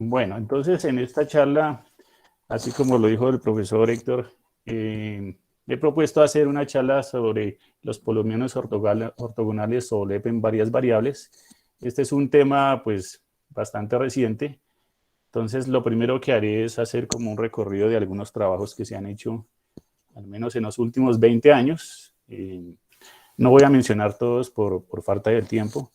Bueno, entonces en esta charla, así como lo dijo el profesor Héctor, he propuesto hacer una charla sobre los polinomios ortogonales o LEP en varias variables. Este es un tema pues bastante reciente. Entonces lo primero que haré es hacer como un recorrido de algunos trabajos que se han hecho al menos en los últimos 20 años. No voy a mencionar todos por falta de tiempo.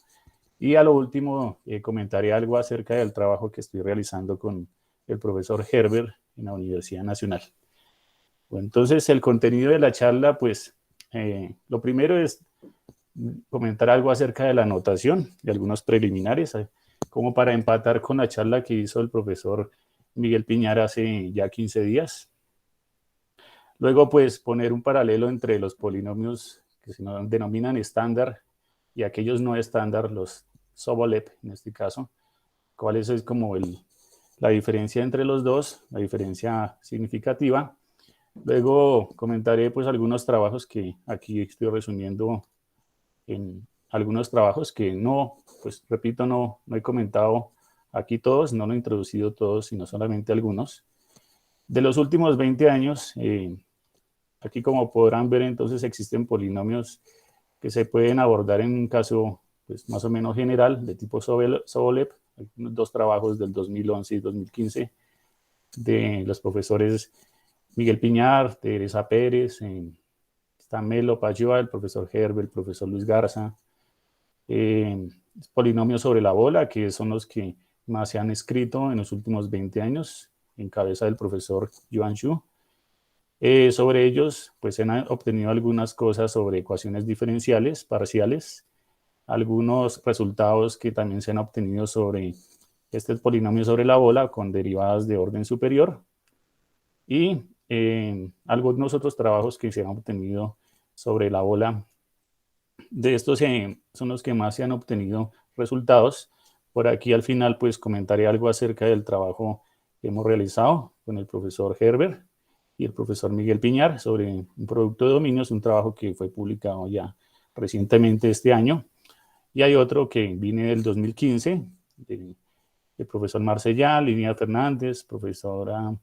Y a lo último, comentaré algo acerca del trabajo que estoy realizando con el profesor Herbert en la Universidad Nacional. Bueno, entonces, el contenido de la charla, pues, lo primero es comentar algo acerca de la notación, de algunos preliminares, como para empatar con la charla que hizo el profesor Miguel Piñar hace ya 15 días. Luego, pues, poner un paralelo entre los polinomios que se denominan estándar y aquellos no estándar, los Sobolev en este caso. ¿Cuál es como la diferencia entre los dos? La diferencia significativa. Luego comentaré pues algunos trabajos que aquí estoy resumiendo en algunos trabajos que no, pues repito, no he comentado aquí todos, no lo he introducido todos, sino solamente algunos. De los últimos 20 años, aquí como podrán ver, entonces existen polinomios que se pueden abordar en un caso pues, más o menos general de tipo Sobolev, dos trabajos del 2011 y 2015 de los profesores Miguel Piñar, Teresa Pérez, está Melo Payoa, el profesor Herbert, el profesor Luis Garza, polinomios sobre la bola, que son los que más se han escrito en los últimos 20 años, en cabeza del profesor Yuan Xu. Sobre ellos, pues se han obtenido algunas cosas sobre ecuaciones diferenciales parciales, algunos resultados que también se han obtenido sobre este polinomio sobre la bola con derivadas de orden superior y algunos otros trabajos que se han obtenido sobre la bola. De estos son los que más se han obtenido resultados. Por aquí al final pues comentaré algo acerca del trabajo que hemos realizado con el profesor Herbert y el profesor Miguel Piñar sobre un producto de dominios, un trabajo que fue publicado ya recientemente este año. Y hay otro que viene del 2015, del profesor Marcellán, Lidia Fernández, profesora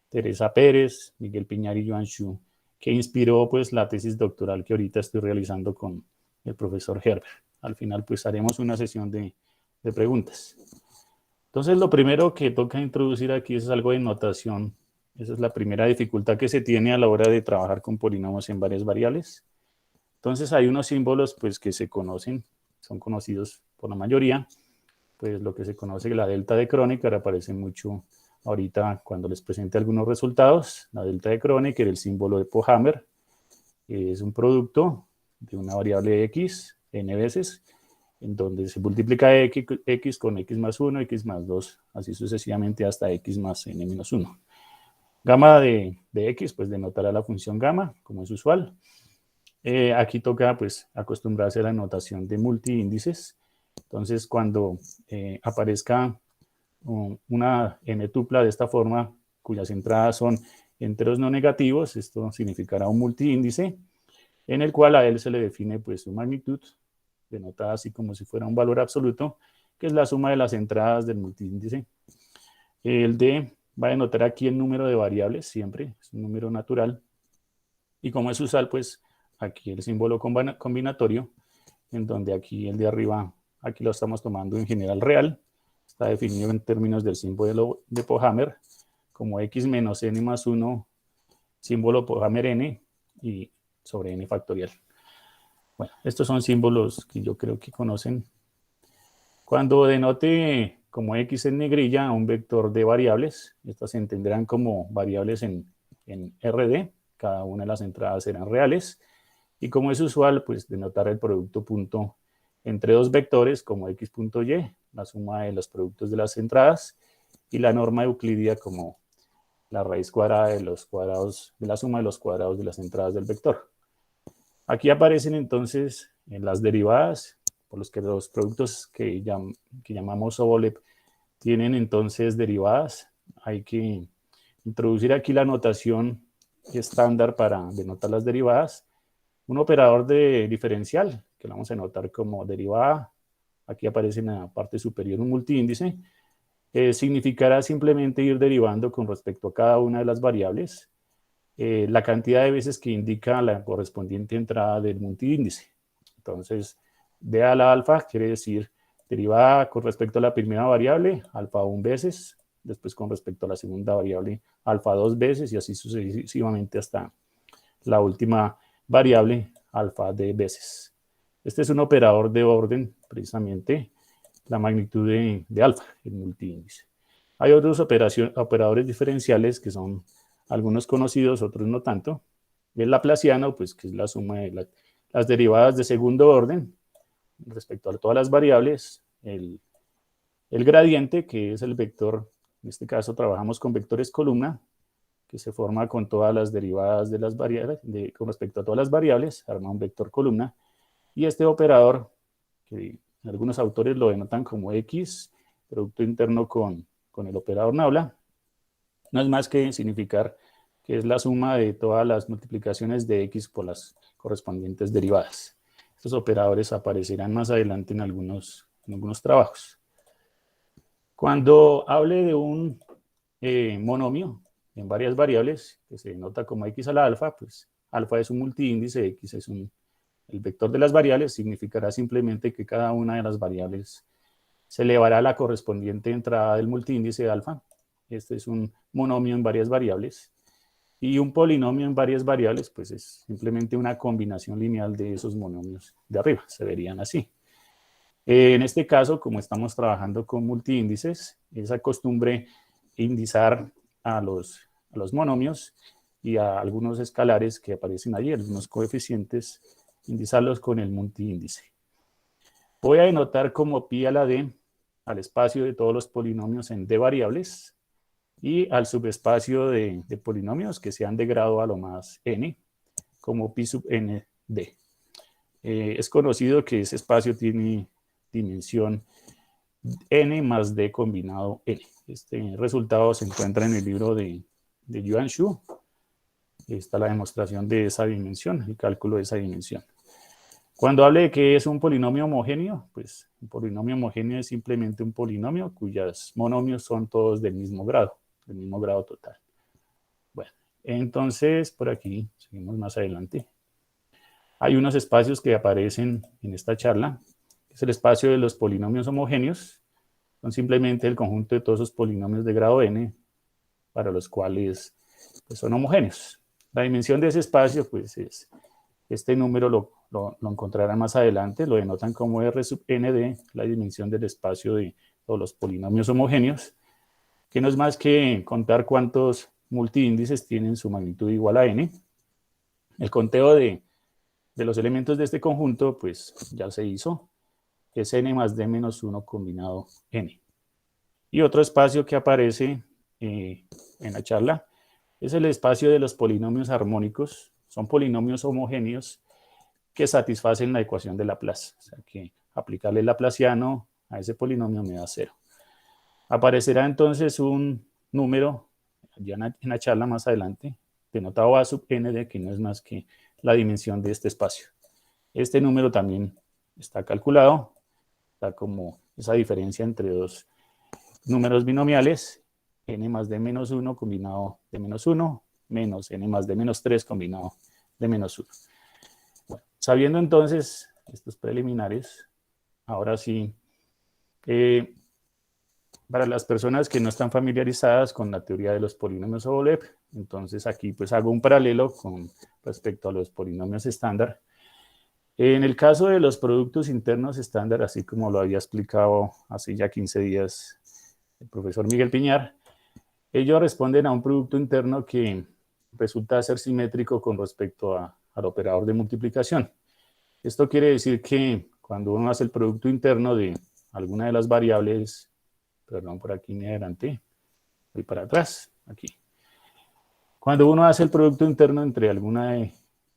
Teresa Pérez, Miguel Piñar y Yuan Xu, que inspiró pues la tesis doctoral que ahorita estoy realizando con el profesor Herbert. Al final pues haremos una sesión de preguntas. Entonces lo primero que toca introducir aquí es algo de notación. Esa es la primera dificultad que se tiene a la hora de trabajar con polinomios en varias variables. Entonces hay unos símbolos pues que se conocen, son conocidos por la mayoría, pues lo que se conoce la delta de Kronecker aparece mucho ahorita cuando les presente algunos resultados. La delta de Kronecker, el símbolo de Pohammer, es un producto de una variable x n veces, en donde se multiplica x con x más 1, x más 2, así sucesivamente hasta x más n menos 1. Gamma de x, pues denotará la función gamma, como es usual. Aquí toca pues acostumbrarse a la notación de multiíndices. Entonces, cuando aparezca una n tupla de esta forma, cuyas entradas son enteros no negativos, esto significará un multiíndice, en el cual a él se le define pues su magnitud, denotada así como si fuera un valor absoluto, que es la suma de las entradas del multiíndice. El D va a denotar aquí el número de variables, siempre, es un número natural, y como es usual, pues aquí el símbolo combinatorio, en donde aquí el de arriba, aquí lo estamos tomando en general real, está definido en términos del símbolo de Pohammer como x menos n más 1, símbolo Pohammer n, y sobre n factorial. Bueno, estos son símbolos que yo creo que conocen. Cuando denote como x en negrilla un vector de variables, estas se entenderán como variables en RD, cada una de las entradas serán reales, y como es usual, pues denotar el producto punto entre dos vectores como x.y, la suma de los productos de las entradas, y la norma euclidia como la raíz cuadrada de los cuadrados, de la suma de los cuadrados de las entradas del vector. Aquí aparecen entonces las derivadas, por los que los productos que llamamos Sobolev tienen entonces derivadas. Hay que introducir aquí la notación estándar para denotar las derivadas. Un operador de diferencial, que lo vamos a notar como derivada. Aquí aparece en la parte superior un multiíndice. significará simplemente ir derivando con respecto a cada una de las variables la cantidad de veces que indica la correspondiente entrada del multiíndice. Entonces, d a la alfa quiere decir derivada con respecto a la primera variable, alfa 1 veces, después con respecto a la segunda variable, alfa 2 veces, y así sucesivamente hasta la última variable, alfa d veces. Este es un operador de orden, precisamente, la magnitud de alfa, el multiíndice. Hay otros operadores diferenciales que son algunos conocidos, otros no tanto. El laplaciano, pues que es la suma de las derivadas de segundo orden respecto a todas las variables. El gradiente, que es el vector, en este caso trabajamos con vectores columna, que se forma con todas las derivadas de las variables, con respecto a todas las variables, arma un vector columna. Y este operador, que algunos autores lo denotan como X, producto interno con el operador nabla, no es más que significar que es la suma de todas las multiplicaciones de X por las correspondientes derivadas. Estos operadores aparecerán más adelante en algunos trabajos. Cuando hable de un monomio en varias variables, que se denota como X a la alfa, pues alfa es un multiíndice, X es el vector de las variables, significará simplemente que cada una de las variables se elevará a la correspondiente entrada del multiíndice de alfa. Este es un monomio en varias variables. Y un polinomio en varias variables, pues es simplemente una combinación lineal de esos monomios de arriba. Se verían así. En este caso, como estamos trabajando con multiíndices, esa costumbre indizar a los monomios y a algunos escalares que aparecen allí, algunos coeficientes, indizarlos con el multiíndice. Voy a denotar como pi a la d al espacio de todos los polinomios en d variables y al subespacio de polinomios que sean de grado a lo más n, como pi sub n d. Es conocido que ese espacio tiene dimensión n más d combinado n. Este resultado se encuentra en el libro de Yuan Xu. Está la demostración de esa dimensión, el cálculo de esa dimensión. Cuando hable de que es un polinomio homogéneo, pues un polinomio homogéneo es simplemente un polinomio cuyos monomios son todos del mismo grado total. Bueno, entonces por aquí, seguimos más adelante. Hay unos espacios que aparecen en esta charla, que es el espacio de los polinomios homogéneos, son simplemente el conjunto de todos esos polinomios de grado n para los cuales pues, son homogéneos. La dimensión de ese espacio, pues es este número lo encontrarán más adelante, lo denotan como R sub nd, la dimensión del espacio de todos los polinomios homogéneos, que no es más que contar cuántos multiíndices tienen su magnitud igual a n. El conteo de los elementos de este conjunto, pues ya se hizo, es n más d menos 1 combinado n. Y otro espacio que aparece en la charla es el espacio de los polinomios armónicos. Son polinomios homogéneos que satisfacen la ecuación de Laplace. O sea que aplicarle el laplaciano a ese polinomio me da 0. Aparecerá entonces un número, ya en la charla más adelante, denotado a sub nd, que no es más que la dimensión de este espacio. Este número también está calculado, está como esa diferencia entre dos números binomiales, n más d menos 1 combinado de menos 1, menos n más d menos 3 combinado de menos 1. Bueno, sabiendo entonces estos preliminares, ahora sí, para las personas que no están familiarizadas con la teoría de los polinomios Sobolev, entonces aquí pues hago un paralelo con respecto a los polinomios estándar. En el caso de los productos internos estándar, así como lo había explicado hace ya 15 días el profesor Miguel Piñar, ellos responden a un producto interno que resulta ser simétrico con respecto al operador de multiplicación. Esto quiere decir que cuando uno hace el producto interno de alguna de las variables, perdón, por aquí me adelanté, voy para atrás, aquí. Cuando uno hace el producto interno entre alguna de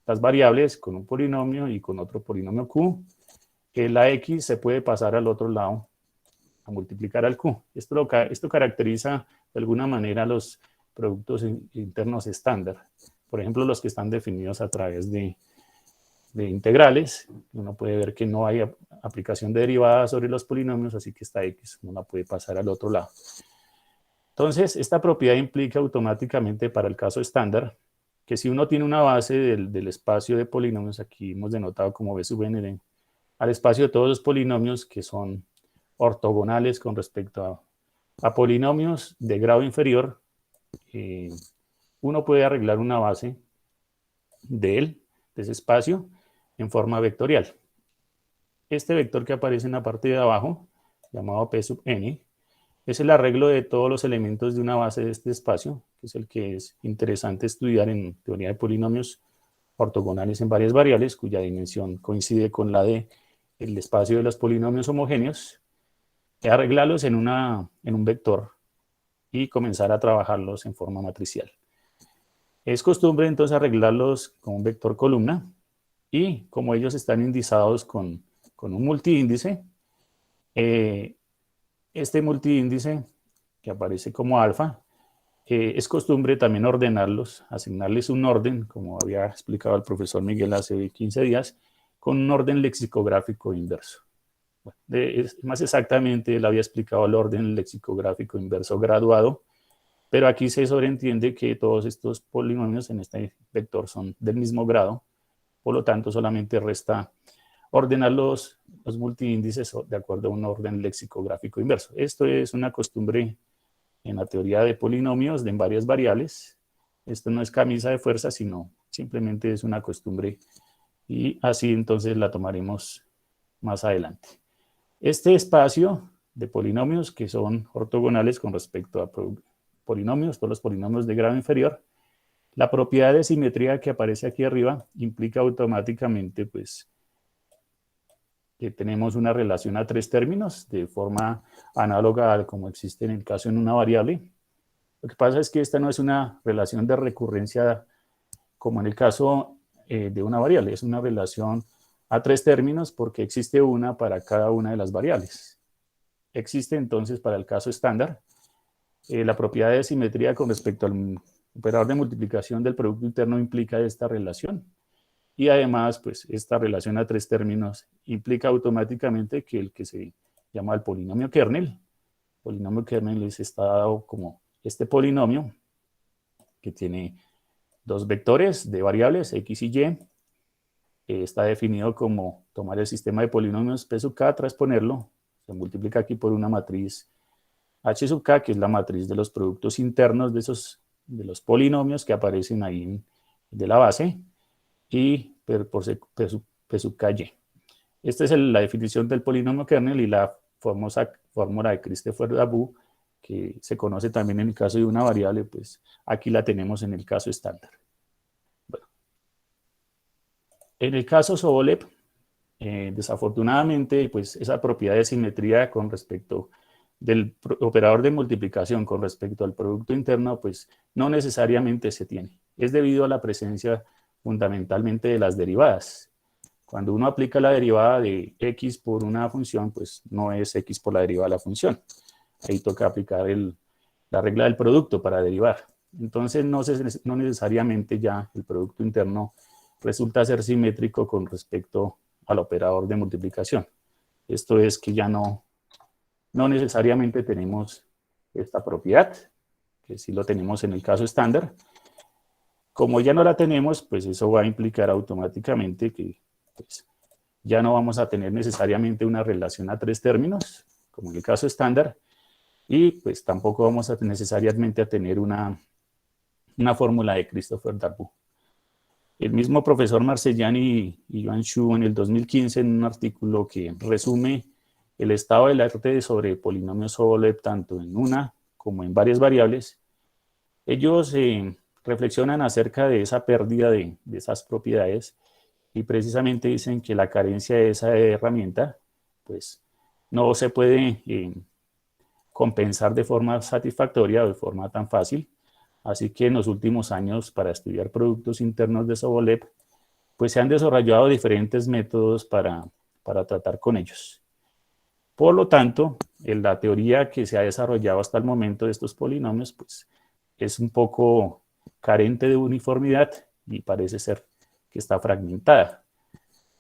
las variables con un polinomio y con otro polinomio q, la x se puede pasar al otro lado a multiplicar al q. Esto caracteriza de alguna manera los productos internos estándar. Por ejemplo, los que están definidos a través de integrales. Uno puede ver que no hay aplicación de derivadas sobre los polinomios, así que esta x uno la puede pasar al otro lado. Entonces, esta propiedad implica automáticamente para el caso estándar que si uno tiene una base del espacio de polinomios, aquí hemos denotado como B sub n, al espacio de todos los polinomios que son ortogonales con respecto a polinomios de grado inferior, uno puede arreglar una base de ese espacio, en forma vectorial. Este vector que aparece en la parte de abajo, llamado P sub n, es el arreglo de todos los elementos de una base de este espacio, que es el que es interesante estudiar en teoría de polinomios ortogonales en varias variables, cuya dimensión coincide con la de el espacio de los polinomios homogéneos, y arreglarlos en un vector y comenzar a trabajarlos en forma matricial. Es costumbre entonces arreglarlos con un vector columna, y como ellos están indizados con un multiíndice, este multiíndice que aparece como alfa, es costumbre también ordenarlos, asignarles un orden, como había explicado el profesor Miguel hace 15 días, con un orden lexicográfico inverso. Bueno, más exactamente, él había explicado el orden lexicográfico inverso graduado, pero aquí se sobreentiende que todos estos polinomios en este vector son del mismo grado, por lo tanto solamente resta ordenar los multiíndices de acuerdo a un orden lexicográfico inverso. Esto es una costumbre en la teoría de polinomios en varias variables. Esto no es camisa de fuerza, sino simplemente es una costumbre, y así entonces la tomaremos más adelante. Este espacio de polinomios que son ortogonales con respecto a polinomios, todos los polinomios de grado inferior, la propiedad de simetría que aparece aquí arriba implica automáticamente pues que tenemos una relación a tres términos de forma análoga a como existe en el caso en una variable. Lo que pasa es que esta no es una relación de recurrencia como en el caso de una variable, es una relación a tres términos porque existe una para cada una de las variables. Existe entonces para el caso estándar la propiedad de simetría con respecto al operador de multiplicación del producto interno implica esta relación. Y además, pues esta relación a tres términos implica automáticamente que el que se llama el polinomio kernel está dado como este polinomio que tiene dos vectores de variables x y y. Está definido como tomar el sistema de polinomios P sub k, transponerlo, se multiplica aquí por una matriz H sub k, que es la matriz de los productos internos de los polinomios que aparecen ahí de la base, y por P sub ky. Esta es la definición del polinomio kernel y la famosa fórmula de Christopher-Darboux, que se conoce también en el caso de una variable, pues aquí la tenemos en el caso estándar. Bueno. En el caso Sobolev, desafortunadamente, pues esa propiedad de simetría con respecto del operador de multiplicación con respecto al producto interno, pues no necesariamente se tiene. Es debido a la presencia fundamentalmente de las derivadas. Cuando uno aplica la derivada de x por una función, pues no es x por la derivada de la función. Ahí toca aplicar la regla del producto para derivar. Entonces no necesariamente ya el producto interno resulta ser simétrico con respecto al operador de multiplicación. Esto es que ya no necesariamente tenemos esta propiedad, que sí lo tenemos en el caso estándar. Como ya no la tenemos, pues eso va a implicar automáticamente que pues, ya no vamos a tener necesariamente una relación a tres términos, como en el caso estándar, y pues tampoco vamos a necesariamente a tener una fórmula de Christopher-Darboux. El mismo profesor Marcellani y Yuan Xu en el 2015, en un artículo que resume el estado del arte sobre polinomios Sobolev tanto en una como en varias variables, ellos reflexionan acerca de esa pérdida de esas propiedades y precisamente dicen que la carencia de esa herramienta pues no se puede compensar de forma satisfactoria o de forma tan fácil. Así que en los últimos años, para estudiar productos internos de Sobolev, pues se han desarrollado diferentes métodos para tratar con ellos. Por lo tanto, en la teoría que se ha desarrollado hasta el momento de estos polinomios, pues es un poco carente de uniformidad y parece ser que está fragmentada.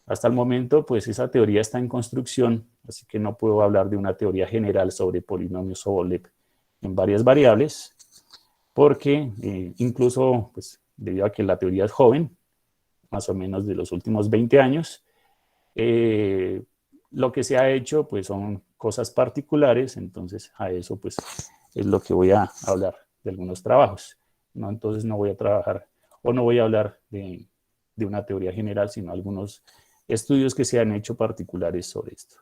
Hasta el momento, pues esa teoría está en construcción, así que no puedo hablar de una teoría general sobre polinomios Sobolev en varias variables, porque incluso, pues, debido a que la teoría es joven, más o menos de los últimos 20 años, lo que se ha hecho, pues, son cosas particulares, entonces a eso, pues, es lo que voy a hablar de algunos trabajos, ¿no? Entonces no voy a trabajar o no voy a hablar de una teoría general, sino algunos estudios que se han hecho particulares sobre esto.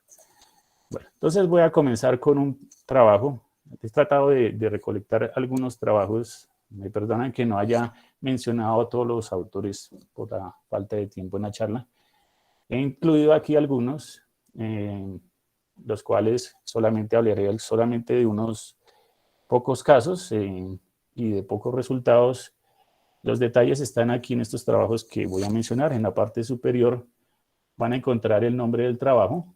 Bueno, entonces voy a comenzar con un trabajo. He tratado de recolectar algunos trabajos. Me perdonan que no haya mencionado a todos los autores por la falta de tiempo en la charla. He incluido aquí algunos, los cuales solamente hablaré solamente de unos pocos casos y de pocos resultados. Los detalles están aquí en estos trabajos que voy a mencionar. En la parte superior van a encontrar el nombre del trabajo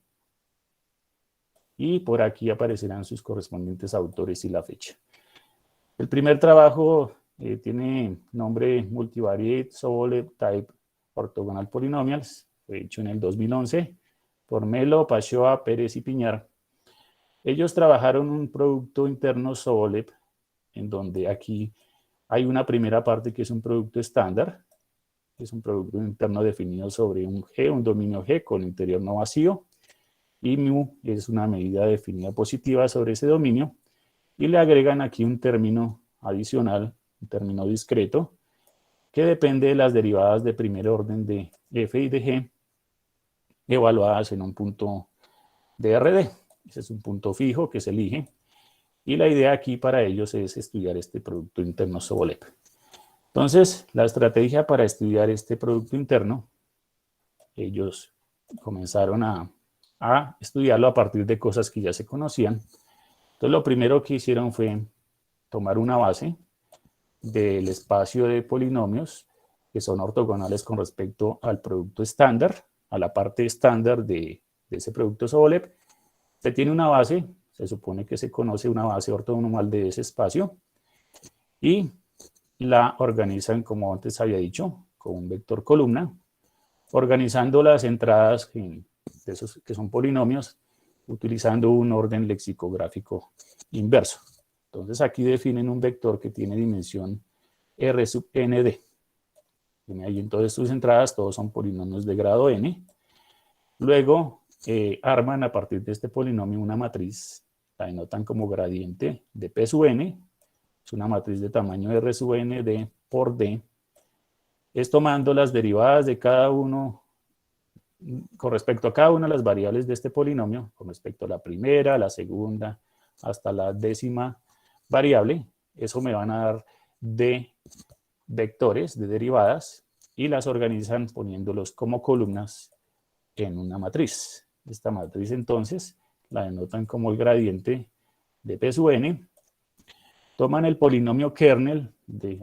y por aquí aparecerán sus correspondientes autores y la fecha. El primer trabajo tiene nombre Multivariate Sobolev Type Orthogonal Polynomials. Fue hecho en el 2011 por Melo, Pachoa, Pérez y Piñar. Ellos trabajaron un producto interno Sobolev, en donde aquí hay una primera parte que es un producto estándar, es un producto interno definido sobre un G, un dominio G con interior no vacío, y mu es una medida definida positiva sobre ese dominio, y le agregan aquí un término adicional, un término discreto, que depende de las derivadas de primer orden de f y de g, evaluadas en un punto de RD. Ese es un punto fijo que se elige, y la idea aquí para ellos es estudiar este producto interno Sobolev. Entonces, la estrategia para estudiar este producto interno, ellos comenzaron a estudiarlo a partir de cosas que ya se conocían. Entonces, lo primero que hicieron fue tomar una base del espacio de polinomios que son ortogonales con respecto al producto estándar, a la parte estándar de ese producto Sobolev. Se tiene una base, se supone que se conoce una base ortogonal de ese espacio, y la organizan, como antes había dicho, con un vector columna, organizando las entradas de esos que son polinomios, utilizando un orden lexicográfico inverso. Entonces aquí definen un vector que tiene dimensión R sub nd. Tiene ahí entonces sus entradas, todos son polinomios de grado n. Luego arman a partir de este polinomio una matriz, la denotan como gradiente de P sub n. Es una matriz de tamaño R sub n d por d. Es tomando las derivadas de cada uno, con respecto a cada una de las variables de este polinomio, con respecto a la primera, la segunda, hasta la décima variable. Eso me van a dar d vectores de derivadas y las organizan poniéndolos como columnas en una matriz. Esta matriz entonces la denotan como el gradiente de P sub n. Toman el polinomio kernel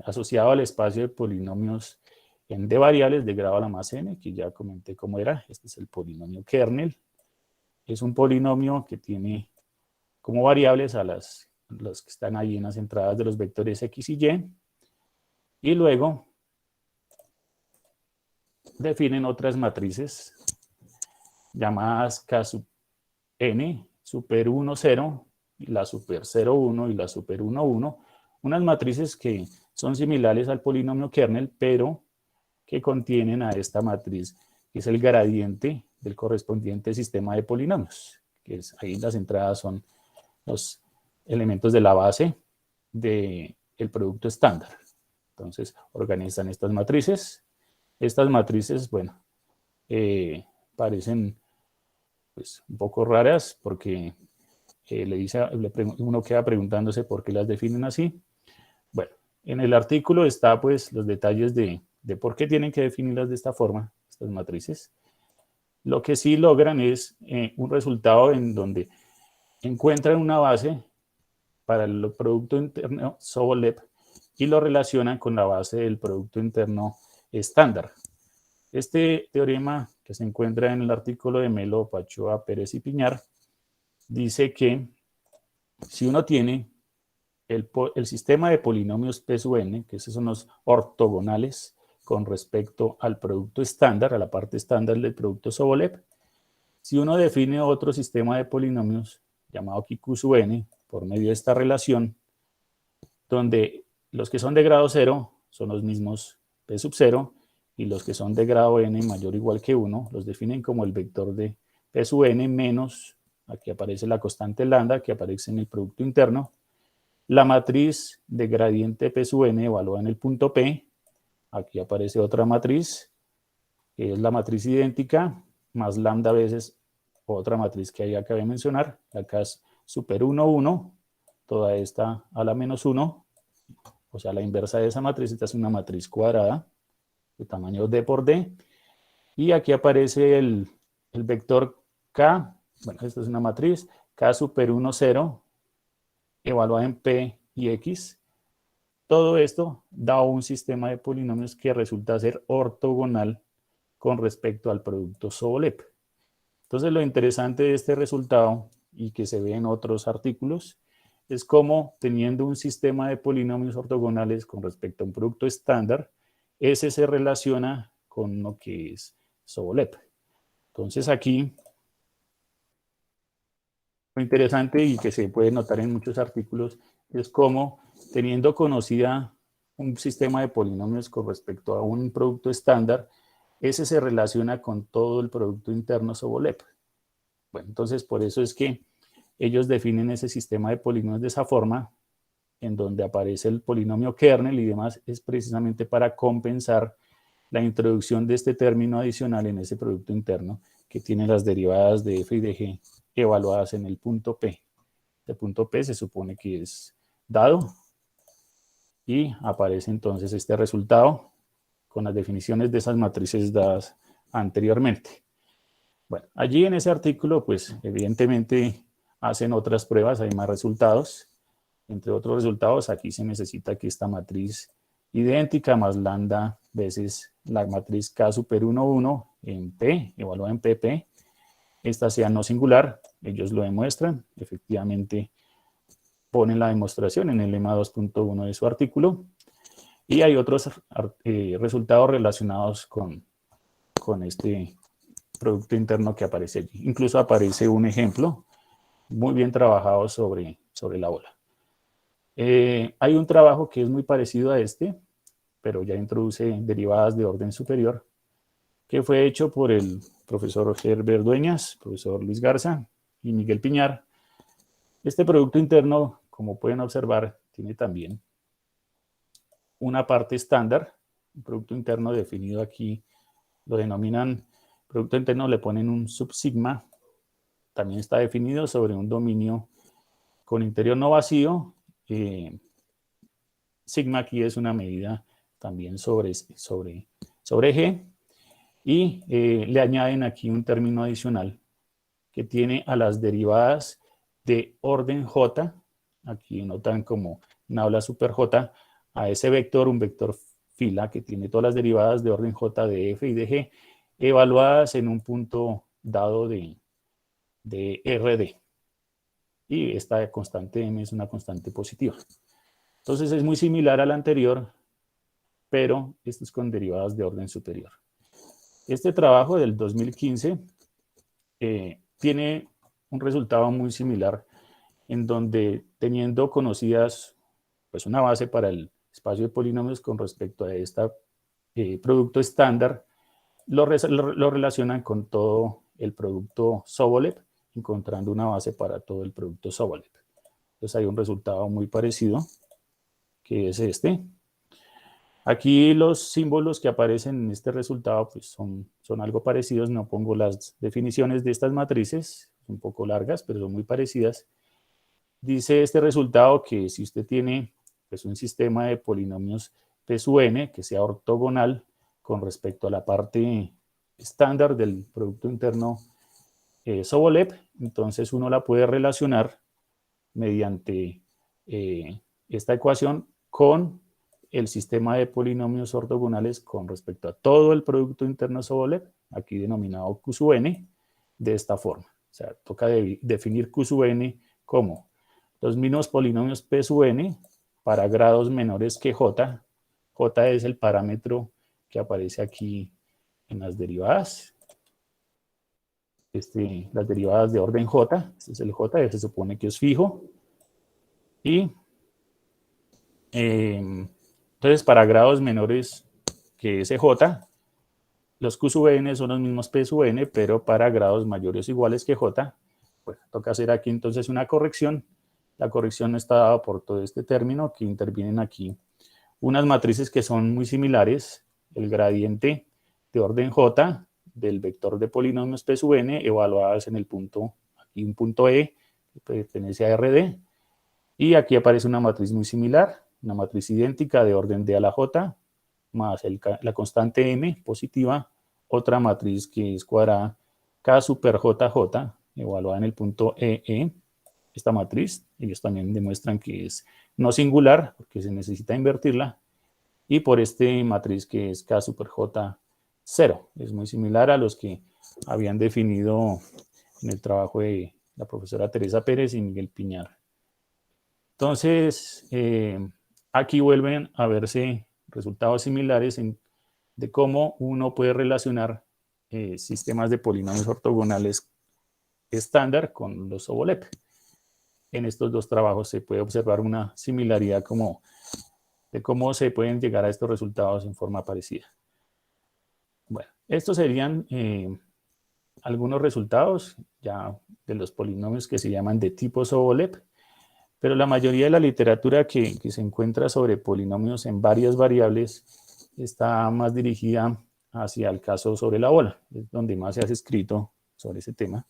asociado al espacio de polinomios en d variables de grado a la más n, que ya comenté cómo era. Este es el polinomio kernel. Es un polinomio que tiene como variables a las que están ahí en las entradas de los vectores x y y. Y luego definen otras matrices llamadas K sub n, super 1, 0, la super 0, 1 y la super 1, 1. Unas matrices que son similares al polinomio kernel, pero que contienen a esta matriz, que es el gradiente del correspondiente sistema de polinomios. Que es, ahí las entradas son los elementos de la base del producto estándar. Entonces, organizan estas matrices. Estas matrices, bueno, parecen pues, un poco raras porque uno queda preguntándose por qué las definen así. Bueno, en el artículo está pues los detalles de por qué tienen que definirlas de esta forma, estas matrices. Lo que sí logran es un resultado en donde encuentran una base para el producto interno Sobolev y lo relacionan con la base del producto interno estándar. Este teorema que se encuentra en el artículo de Melo, Pachoa, Pérez y Piñar dice que si uno tiene el sistema de polinomios P sub n, que esos son los ortogonales con respecto al producto estándar, a la parte estándar del producto Sobolev, si uno define otro sistema de polinomios llamado aquí Q sub n por medio de esta relación, donde los que son de grado 0 son los mismos P sub 0, y los que son de grado n mayor o igual que 1 los definen como el vector de P sub n menos, aquí aparece la constante lambda que aparece en el producto interno, la matriz de gradiente P sub n evaluada en el punto P, aquí aparece otra matriz, que es la matriz idéntica, más lambda veces otra matriz que ahí acabé de mencionar, acá es super 1, 1, toda esta a la menos 1, o sea, la inversa de esa matriz, esta es una matriz cuadrada, de tamaño D por D, y aquí aparece el vector K, bueno, esta es una matriz, K super 1, 0, evaluada en P y X. Todo esto da un sistema de polinomios que resulta ser ortogonal con respecto al producto Sobolev. Entonces, lo interesante de este resultado, y que se ve en otros artículos, es cómo teniendo un sistema de polinomios ortogonales con respecto a un producto estándar, ese se relaciona con lo que es Sobolev. Entonces, aquí, lo interesante y que se puede notar en muchos artículos es cómo, teniendo conocida un sistema de polinomios con respecto a un producto estándar, ese se relaciona con todo el producto interno Sobolev. Bueno, entonces por eso es que ellos definen ese sistema de polinomios de esa forma, en donde aparece el polinomio kernel y demás, es precisamente para compensar la introducción de este término adicional en ese producto interno que tiene las derivadas de f y de g evaluadas en el punto P. El punto P se supone que es dado y aparece entonces este resultado con las definiciones de esas matrices dadas anteriormente. Bueno, allí en ese artículo, pues evidentemente hacen otras pruebas, hay más resultados. Entre otros resultados, aquí se necesita que esta matriz idéntica más lambda veces la matriz K super 1, 1 en P, evaluada en PP, esta sea no singular. Ellos lo demuestran, efectivamente ponen la demostración en el lema 2.1 de su artículo. Y hay otros resultados relacionados con este producto interno que aparece allí. Incluso aparece un ejemplo muy bien trabajado sobre la bola. Hay un trabajo que es muy parecido a este, pero ya introduce derivadas de orden superior, que fue hecho por el profesor Herbert Dueñas, profesor Luis Garza y Miguel Piñar. Este producto interno, como pueden observar, tiene también una parte estándar, un producto interno definido aquí, lo denominan producto interno, le ponen un subsigma, también está definido sobre un dominio con interior no vacío. Sigma aquí es una medida también sobre G, y le añaden aquí un término adicional que tiene a las derivadas de orden J, aquí notan como nabla super J, a ese vector, un vector fila que tiene todas las derivadas de orden J de f y de g, evaluadas en un punto dado de RD. Y esta constante m es una constante positiva. Entonces es muy similar a la anterior, pero esto es con derivadas de orden superior. Este trabajo del 2015 tiene un resultado muy similar, en donde teniendo conocidas pues una base para el espacio de polinomios con respecto a este producto estándar, lo relacionan con todo el producto Sobolev, encontrando una base para todo el producto Sobolev. Entonces hay un resultado muy parecido, que es este. Aquí los símbolos que aparecen en este resultado pues son algo parecidos. No pongo las definiciones de estas matrices, un poco largas, pero son muy parecidas. Dice este resultado que si usted tiene pues, un sistema de polinomios P sub n que sea ortogonal con respecto a la parte estándar del producto interno Sobolev, entonces uno la puede relacionar mediante esta ecuación con el sistema de polinomios ortogonales con respecto a todo el producto interno Sobolev, aquí denominado Q sub n, de esta forma. O sea, toca definir Q sub n como los mismos polinomios P sub n para grados menores que J. J es el parámetro que aparece aquí en las derivadas. Las derivadas de orden J, este es el J, se supone que es fijo. Y Entonces, para grados menores que SJ, los Q sub n son los mismos P sub n, pero para grados mayores o iguales que J, pues toca hacer aquí entonces una corrección. La corrección está dada por todo este término que intervienen aquí unas matrices que son muy similares, el gradiente de orden J del vector de polinomios P sub n evaluadas en el punto, aquí un punto E que pertenece a RD, y aquí aparece una matriz muy similar, una matriz idéntica de orden D a la J, más la constante M positiva, otra matriz que es cuadrada K super JJ, evaluada en el punto EE. Esta matriz, ellos también demuestran que es no singular, porque se necesita invertirla, y por este matriz que es K super J 0. Es muy similar a los que habían definido en el trabajo de la profesora Teresa Pérez y Miguel Piñar. Entonces, aquí vuelven a verse resultados similares de cómo uno puede relacionar sistemas de polinomios ortogonales estándar con los Sobolev. En estos dos trabajos se puede observar una similaridad de cómo se pueden llegar a estos resultados en forma parecida. Bueno, estos serían algunos resultados ya de los polinomios que se llaman de tipo Sobolev, pero la mayoría de la literatura que se encuentra sobre polinomios en varias variables está más dirigida hacia el caso sobre la bola, es donde más se ha escrito sobre ese tema.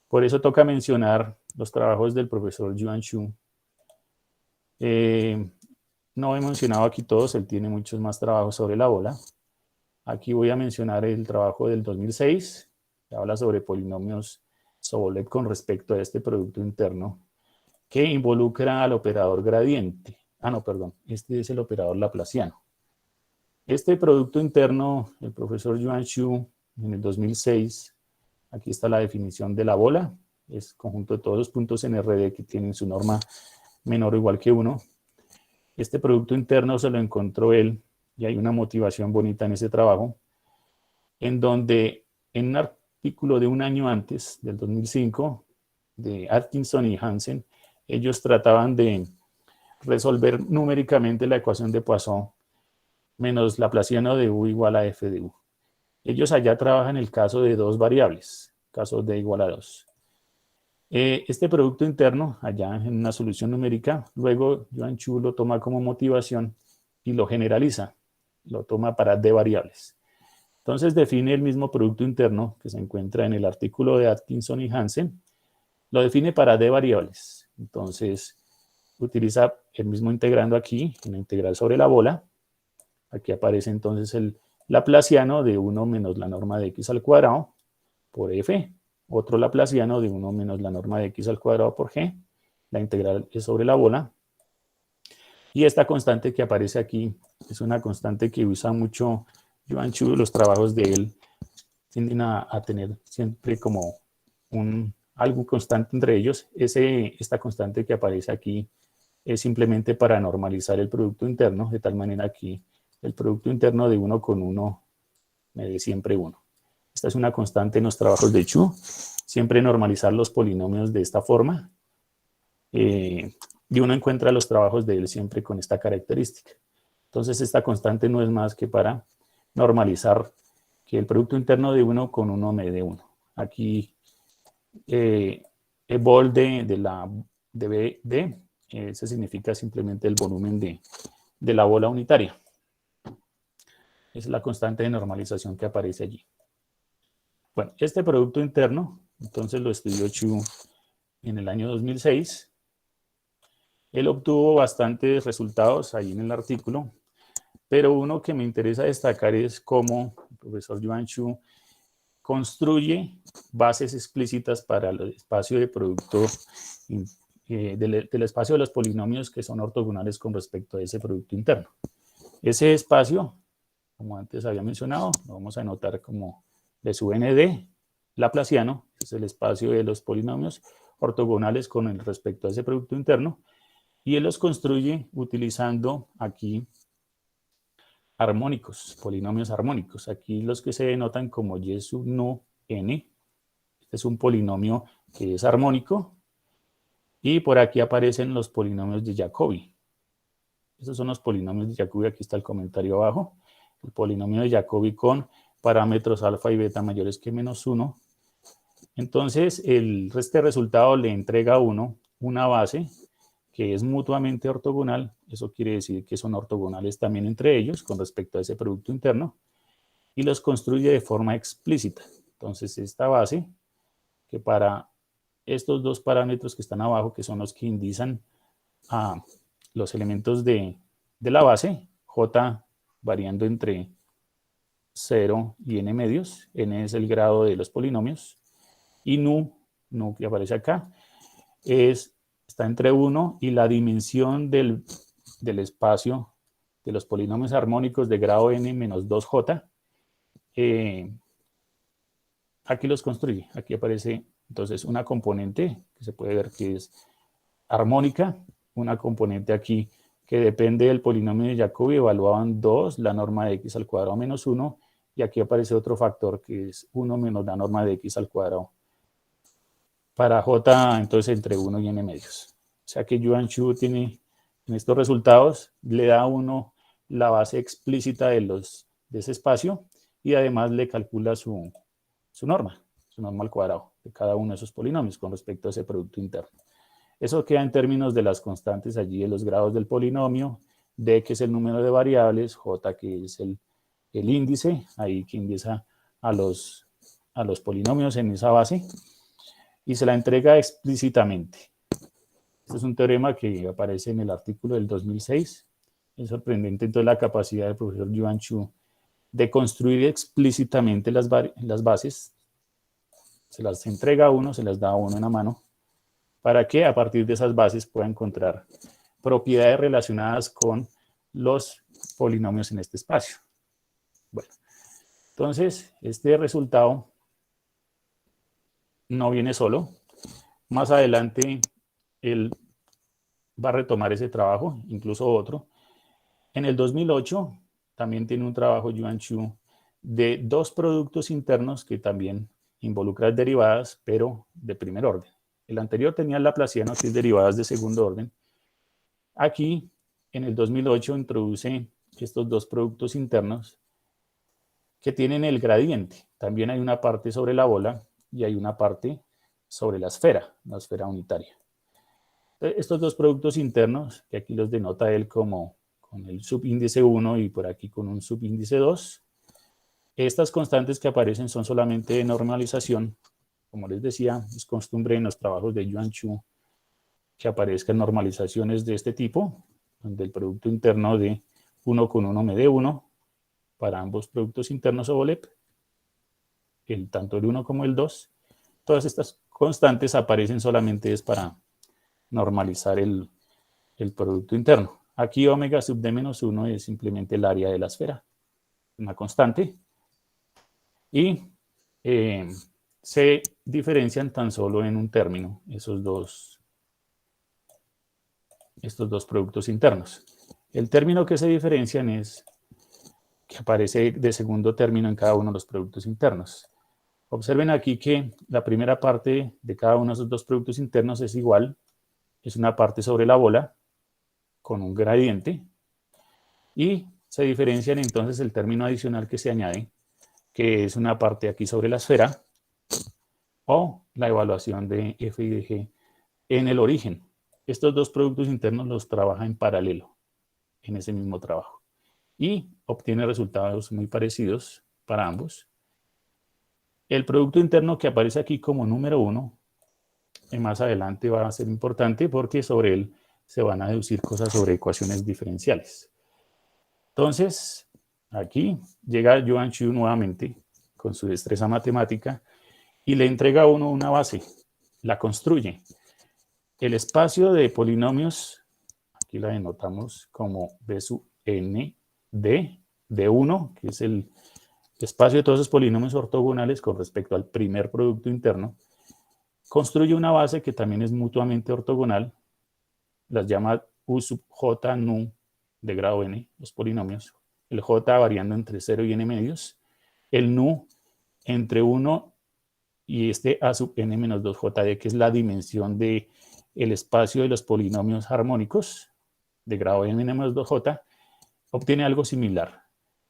Por eso toca mencionar los trabajos del profesor Yuan Xu. No he mencionado aquí todos, él tiene muchos más trabajos sobre la bola. Aquí voy a mencionar el trabajo del 2006, que habla sobre polinomios Sobolev con respecto a este producto interno, que involucra al operador gradiente. No, perdón, este es el operador laplaciano. Este producto interno, el profesor Yuan Xu, en el 2006, aquí está la definición de la bola, es conjunto de todos los puntos en RD que tienen su norma menor o igual que 1. Este producto interno se lo encontró él, y hay una motivación bonita en ese trabajo, en donde en un artículo de un año antes, del 2005, de Atkinson y Hansen, ellos trataban de resolver numéricamente la ecuación de Poisson menos laplaciano de u igual a f de u. Ellos allá trabajan el caso de dos variables, caso de igual a 2. Este producto interno, allá en una solución numérica, luego Yuan Xu lo toma como motivación y lo generaliza, lo toma para d variables. Entonces define el mismo producto interno que se encuentra en el artículo de Atkinson y Hansen, lo define para d variables. Entonces utiliza el mismo integrando aquí, en la integral sobre la bola. Aquí aparece entonces el laplaciano de 1 menos la norma de x al cuadrado por f. Otro laplaciano de 1 menos la norma de x al cuadrado por g. La integral es sobre la bola. Y esta constante que aparece aquí es una constante que usa mucho Yuan Xu. Los trabajos de él tienden a tener siempre como algo constante entre ellos. Esta constante que aparece aquí es simplemente para normalizar el producto interno, de tal manera que el producto interno de 1 con 1 me dé siempre 1. Esta es una constante en los trabajos de Xu, siempre normalizar los polinomios de esta forma, y uno encuentra los trabajos de él siempre con esta característica. Entonces esta constante no es más que para normalizar que el producto interno de 1 con 1 me dé 1. Aquí el vol de BD, ese significa simplemente el volumen de la bola unitaria. Es la constante de normalización que aparece allí. Bueno, este producto interno, entonces lo estudió Xu en el año 2006. Él obtuvo bastantes resultados ahí en el artículo, pero uno que me interesa destacar es cómo el profesor Yuan Xu construye bases explícitas para el espacio de producto del espacio de los polinomios que son ortogonales con respecto a ese producto interno. Ese espacio, como antes había mencionado, lo vamos a anotar como de su ND laplaciano, es el espacio de los polinomios ortogonales con el respecto a ese producto interno, y él los construye utilizando aquí armónicos, polinomios armónicos. Aquí los que se denotan como y sub nu n. Este es un polinomio que es armónico. Y por aquí aparecen los polinomios de Jacobi. Esos son los polinomios de Jacobi, aquí está el comentario abajo. El polinomio de Jacobi con parámetros alfa y beta mayores que -1. Entonces, este resultado le entrega a uno una base que es mutuamente ortogonal. Eso quiere decir que son ortogonales también entre ellos con respecto a ese producto interno. Y los construye de forma explícita. Entonces, esta base, que para estos dos parámetros que están abajo, que son los que indican a los elementos de la base, J variando entre 0 y n medios, n es el grado de los polinomios, y nu que aparece acá, está entre 1 y la dimensión del espacio de los polinomios armónicos de grado n menos 2j, aquí los construye. Aquí aparece entonces una componente que se puede ver que es armónica, una componente aquí que depende del polinomio de Jacobi, evaluaban 2, la norma de x al cuadrado menos 1, y aquí aparece otro factor que es 1 menos la norma de x al cuadrado. Para j, entonces entre 1 y n medios. O sea que Yuan Shu tiene, en estos resultados, le da a uno la base explícita de ese espacio y además le calcula su norma al cuadrado de cada uno de esos polinomios con respecto a ese producto interno. Eso queda en términos de las constantes allí de los grados del polinomio, d que es el número de variables, j que es el índice, ahí que indica a los polinomios en esa base, y se la entrega explícitamente. Este es un teorema que aparece en el artículo del 2006. Es sorprendente entonces la capacidad del profesor Yuan Shu de construir explícitamente las bases. Se las entrega a uno, se las da a uno en la mano, para que a partir de esas bases pueda encontrar propiedades relacionadas con los polinomios en este espacio. Bueno, entonces este resultado no viene solo. Más adelante él va a retomar ese trabajo, incluso otro. En el 2008 también tiene un trabajo Yuan Shu de dos productos internos que también involucran derivadas, pero de primer orden. El anterior tenía el laplaciano, que es derivadas de segundo orden. Aquí, en el 2008, introduce estos dos productos internos que tienen el gradiente. También hay una parte sobre la bola y hay una parte sobre la esfera unitaria. Estos dos productos internos, que aquí los denota él como con el subíndice 1 y por aquí con un subíndice 2, estas constantes que aparecen son solamente de normalización. Como les decía, es costumbre en los trabajos de Yuan Shu que aparezcan normalizaciones de este tipo, donde el producto interno de 1 con 1 me dé 1 para ambos productos internos o OLEP, tanto el 1 como el 2. Todas estas constantes aparecen solamente es para normalizar el producto interno. Aquí omega sub d menos 1 es simplemente el área de la esfera, una constante, y se diferencian tan solo en un término estos dos productos internos. El término que se diferencian es que aparece de segundo término en cada uno de los productos internos. Observen aquí que la primera parte de cada uno de esos dos productos internos es igual, es una parte sobre la bola con un gradiente, y se diferencian entonces el término adicional que se añade, que es una parte aquí sobre la esfera, o la evaluación de f y de g en el origen. Estos dos productos internos los trabaja en paralelo en ese mismo trabajo y obtiene resultados muy parecidos para ambos. El producto interno que aparece aquí como número 1, más adelante va a ser importante porque sobre él se van a deducir cosas sobre ecuaciones diferenciales. Entonces, aquí llega Yuan Shu nuevamente con su destreza matemática y le entrega a uno una base, la construye. El espacio de polinomios, aquí la denotamos como B sub n de 1, que es el espacio de todos esos polinomios ortogonales con respecto al primer producto interno, construye una base que también es mutuamente ortogonal, las llama U sub j nu de grado n, los polinomios, el j variando entre 0 y n medios, el nu entre 1 y este a sub n menos 2jd, que es la dimensión del espacio de los polinomios armónicos, de grado n-2j, obtiene algo similar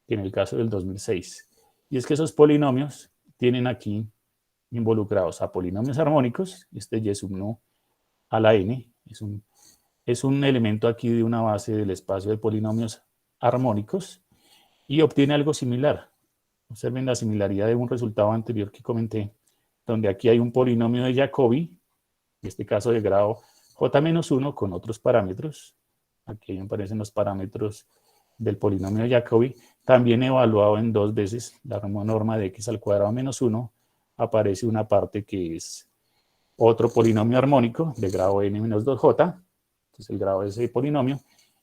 que en el caso del 2006. Y es que esos polinomios tienen aquí involucrados a polinomios armónicos, este y sub nu a la n, es un elemento aquí de una base del espacio de polinomios armónicos y obtiene algo similar. Observen la similaridad de un resultado anterior que comenté, donde aquí hay un polinomio de Jacobi, en este caso de grado j-1 con otros parámetros. Aquí aparecen los parámetros del polinomio de Jacobi, también evaluado en 2 veces la norma de x al cuadrado menos 1, aparece una parte que es otro polinomio armónico de grado n-2j, entonces el grado de ese polinomio,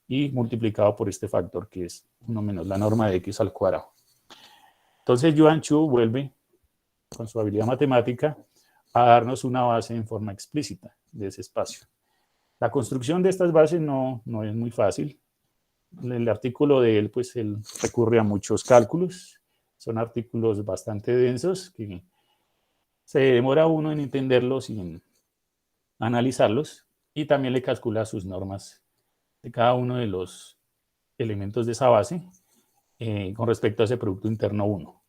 y multiplicado por este factor que es 1 menos la norma de x al cuadrado. Entonces Yuan Chu vuelve, con su habilidad matemática, a darnos una base en forma explícita de ese espacio. La construcción de estas bases no es muy fácil. El artículo de él, pues él recurre a muchos cálculos. Son artículos bastante densos que se demora uno en entenderlos y en analizarlos. Y también le calcula sus normas de cada uno de los elementos de esa base con respecto a ese Producto Interno 1.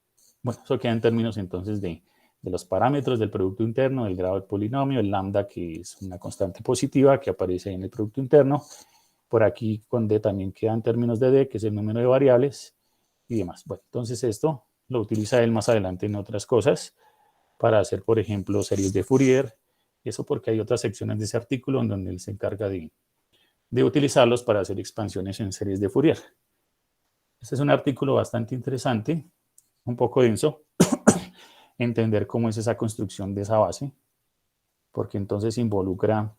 Bueno, eso queda en términos entonces de los parámetros del Producto Interno, el grado del polinomio, el lambda, que es una constante positiva que aparece en el Producto Interno. Por aquí con D también queda en términos de D, que es el número de variables y demás. Bueno, entonces esto lo utiliza él más adelante en otras cosas para hacer, por ejemplo, series de Fourier. Eso porque hay otras secciones de ese artículo en donde él se encarga de utilizarlos para hacer expansiones en series de Fourier. Este es un artículo bastante interesante, un poco denso, entender cómo es esa construcción de esa base, porque entonces involucra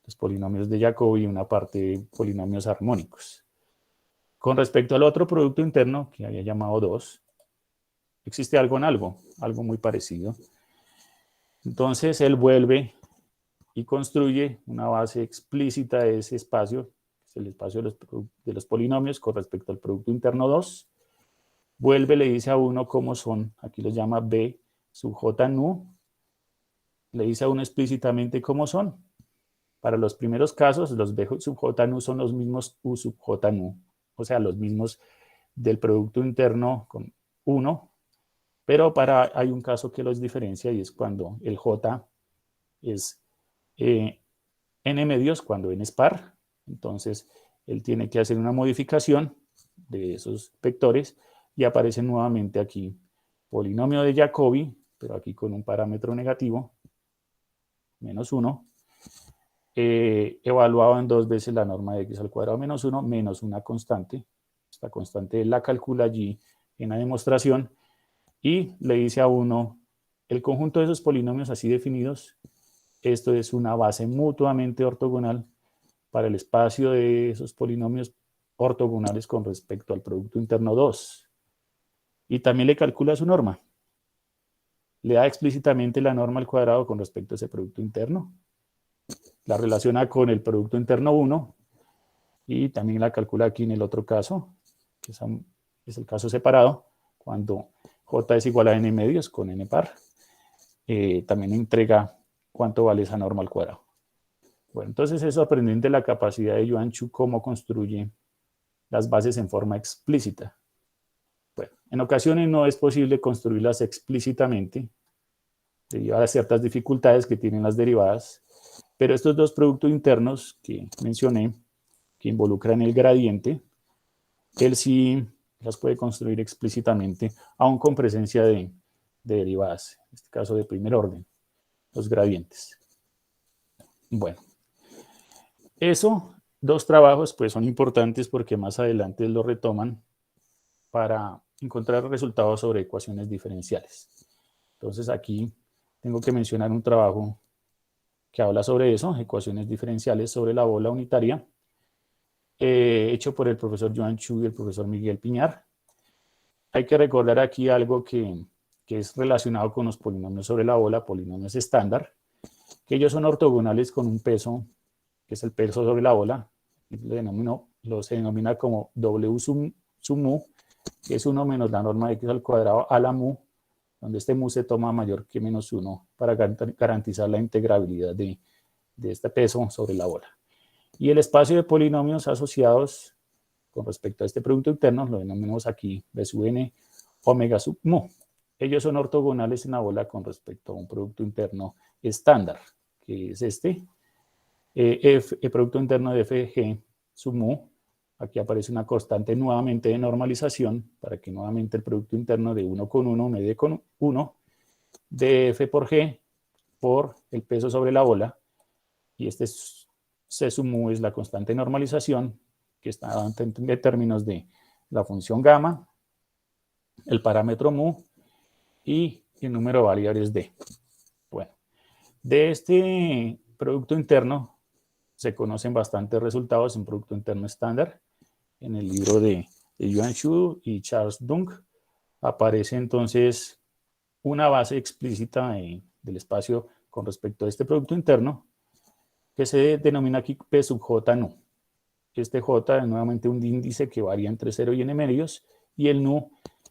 los polinomios de Jacobi y una parte de polinomios armónicos. Con respecto al otro Producto Interno, que había llamado 2, existe algo en algo muy parecido. Entonces él vuelve y construye una base explícita de ese espacio, que es el espacio de los polinomios con respecto al Producto Interno 2. Vuelve, le dice a uno cómo son, aquí los llama B sub j nu, le dice a uno explícitamente cómo son. Para los primeros casos, los B sub j nu son los mismos U sub j nu, o sea, los mismos del Producto Interno con 1, pero hay un caso que los diferencia y es cuando el J es n medios, cuando n es par. Entonces, él tiene que hacer una modificación de esos vectores y aparece nuevamente aquí polinomio de Jacobi, pero aquí con un parámetro negativo, menos 1, evaluado en 2 veces la norma de x al cuadrado menos 1, menos una constante. Esta constante la calcula allí en la demostración y le dice a uno, el conjunto de esos polinomios así definidos, esto es una base mutuamente ortogonal para el espacio de esos polinomios ortogonales con respecto al Producto Interno 2. Y también le calcula su norma. Le da explícitamente la norma al cuadrado con respecto a ese Producto Interno. La relaciona con el Producto Interno 1 y también la calcula aquí en el otro caso, que es el caso separado, cuando J es igual a n medios con n par. También entrega cuánto vale esa norma al cuadrado. Bueno, entonces es sorprendente la capacidad de Yuan Chu cómo construye las bases en forma explícita. Bueno, en ocasiones no es posible construirlas explícitamente, debido a ciertas dificultades que tienen las derivadas, pero estos dos productos internos que mencioné, que involucran el gradiente, él sí las puede construir explícitamente, aún con presencia de derivadas, en este caso de primer orden, los gradientes. Bueno, dos trabajos pues son importantes porque más adelante lo retoman para encontrar resultados sobre ecuaciones diferenciales. Entonces aquí tengo que mencionar un trabajo que habla sobre eso, ecuaciones diferenciales sobre la bola unitaria, hecho por el profesor Yuan Chu y el profesor Miguel Piñar. Hay que recordar aquí algo que es relacionado con los polinomios sobre la bola, polinomios estándar, que ellos son ortogonales con un peso, que es el peso sobre la bola, se denomina como W sub mu, que es 1 menos la norma de x al cuadrado a la mu, donde este mu se toma mayor que menos 1 para garantizar la integrabilidad de este peso sobre la bola. Y el espacio de polinomios asociados con respecto a este producto interno lo denominamos aquí B sub n omega sub mu. Ellos son ortogonales en la bola con respecto a un producto interno estándar, que es este. El producto interno de fg sub mu. Aquí aparece una constante nuevamente de normalización para que nuevamente el producto interno de 1 con 1 medie con 1 de f por g por el peso sobre la bola. Y este c sub mu es la constante de normalización que está dada en términos de la función gamma, el parámetro mu y el número de variables d. Bueno, de este producto interno se conocen bastantes resultados en producto interno estándar. En el libro de Yuan Xu y Charles Dunk aparece entonces una base explícita del espacio con respecto a este producto interno que se denomina aquí P sub J nu. Este J es nuevamente un índice que varía entre 0 y n medios y el nu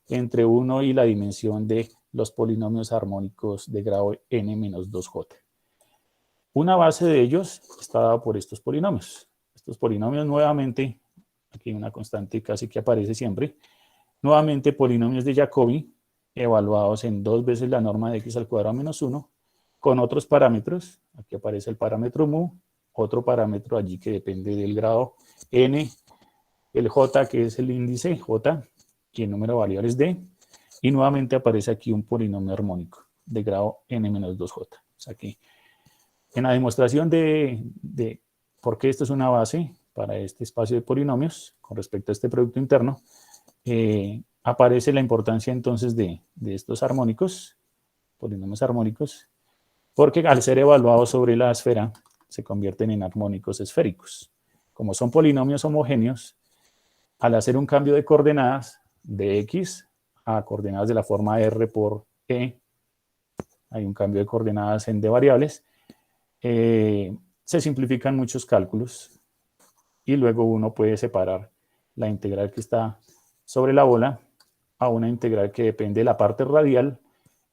entre 1 y la dimensión de los polinomios armónicos de grado n menos 2j. Una base de ellos está dada por estos polinomios. Estos polinomios nuevamente, aquí hay una constante casi que aparece siempre, nuevamente polinomios de Jacobi evaluados en 2 veces la norma de x al cuadrado menos 1 con otros parámetros. Aquí aparece el parámetro mu, otro parámetro allí que depende del grado n, el j que es el índice j y el número de variables d, y nuevamente aparece aquí un polinomio armónico de grado n menos 2j. O sea que en la demostración de por qué esto es una base para este espacio de polinomios con respecto a este producto interno, aparece la importancia entonces de estos armónicos, polinomios armónicos, porque al ser evaluados sobre la esfera se convierten en armónicos esféricos. Como son polinomios homogéneos, al hacer un cambio de coordenadas de x a coordenadas de la forma r por e, hay un cambio de coordenadas en de variables, se simplifican muchos cálculos y luego uno puede separar la integral que está sobre la bola a una integral que depende de la parte radial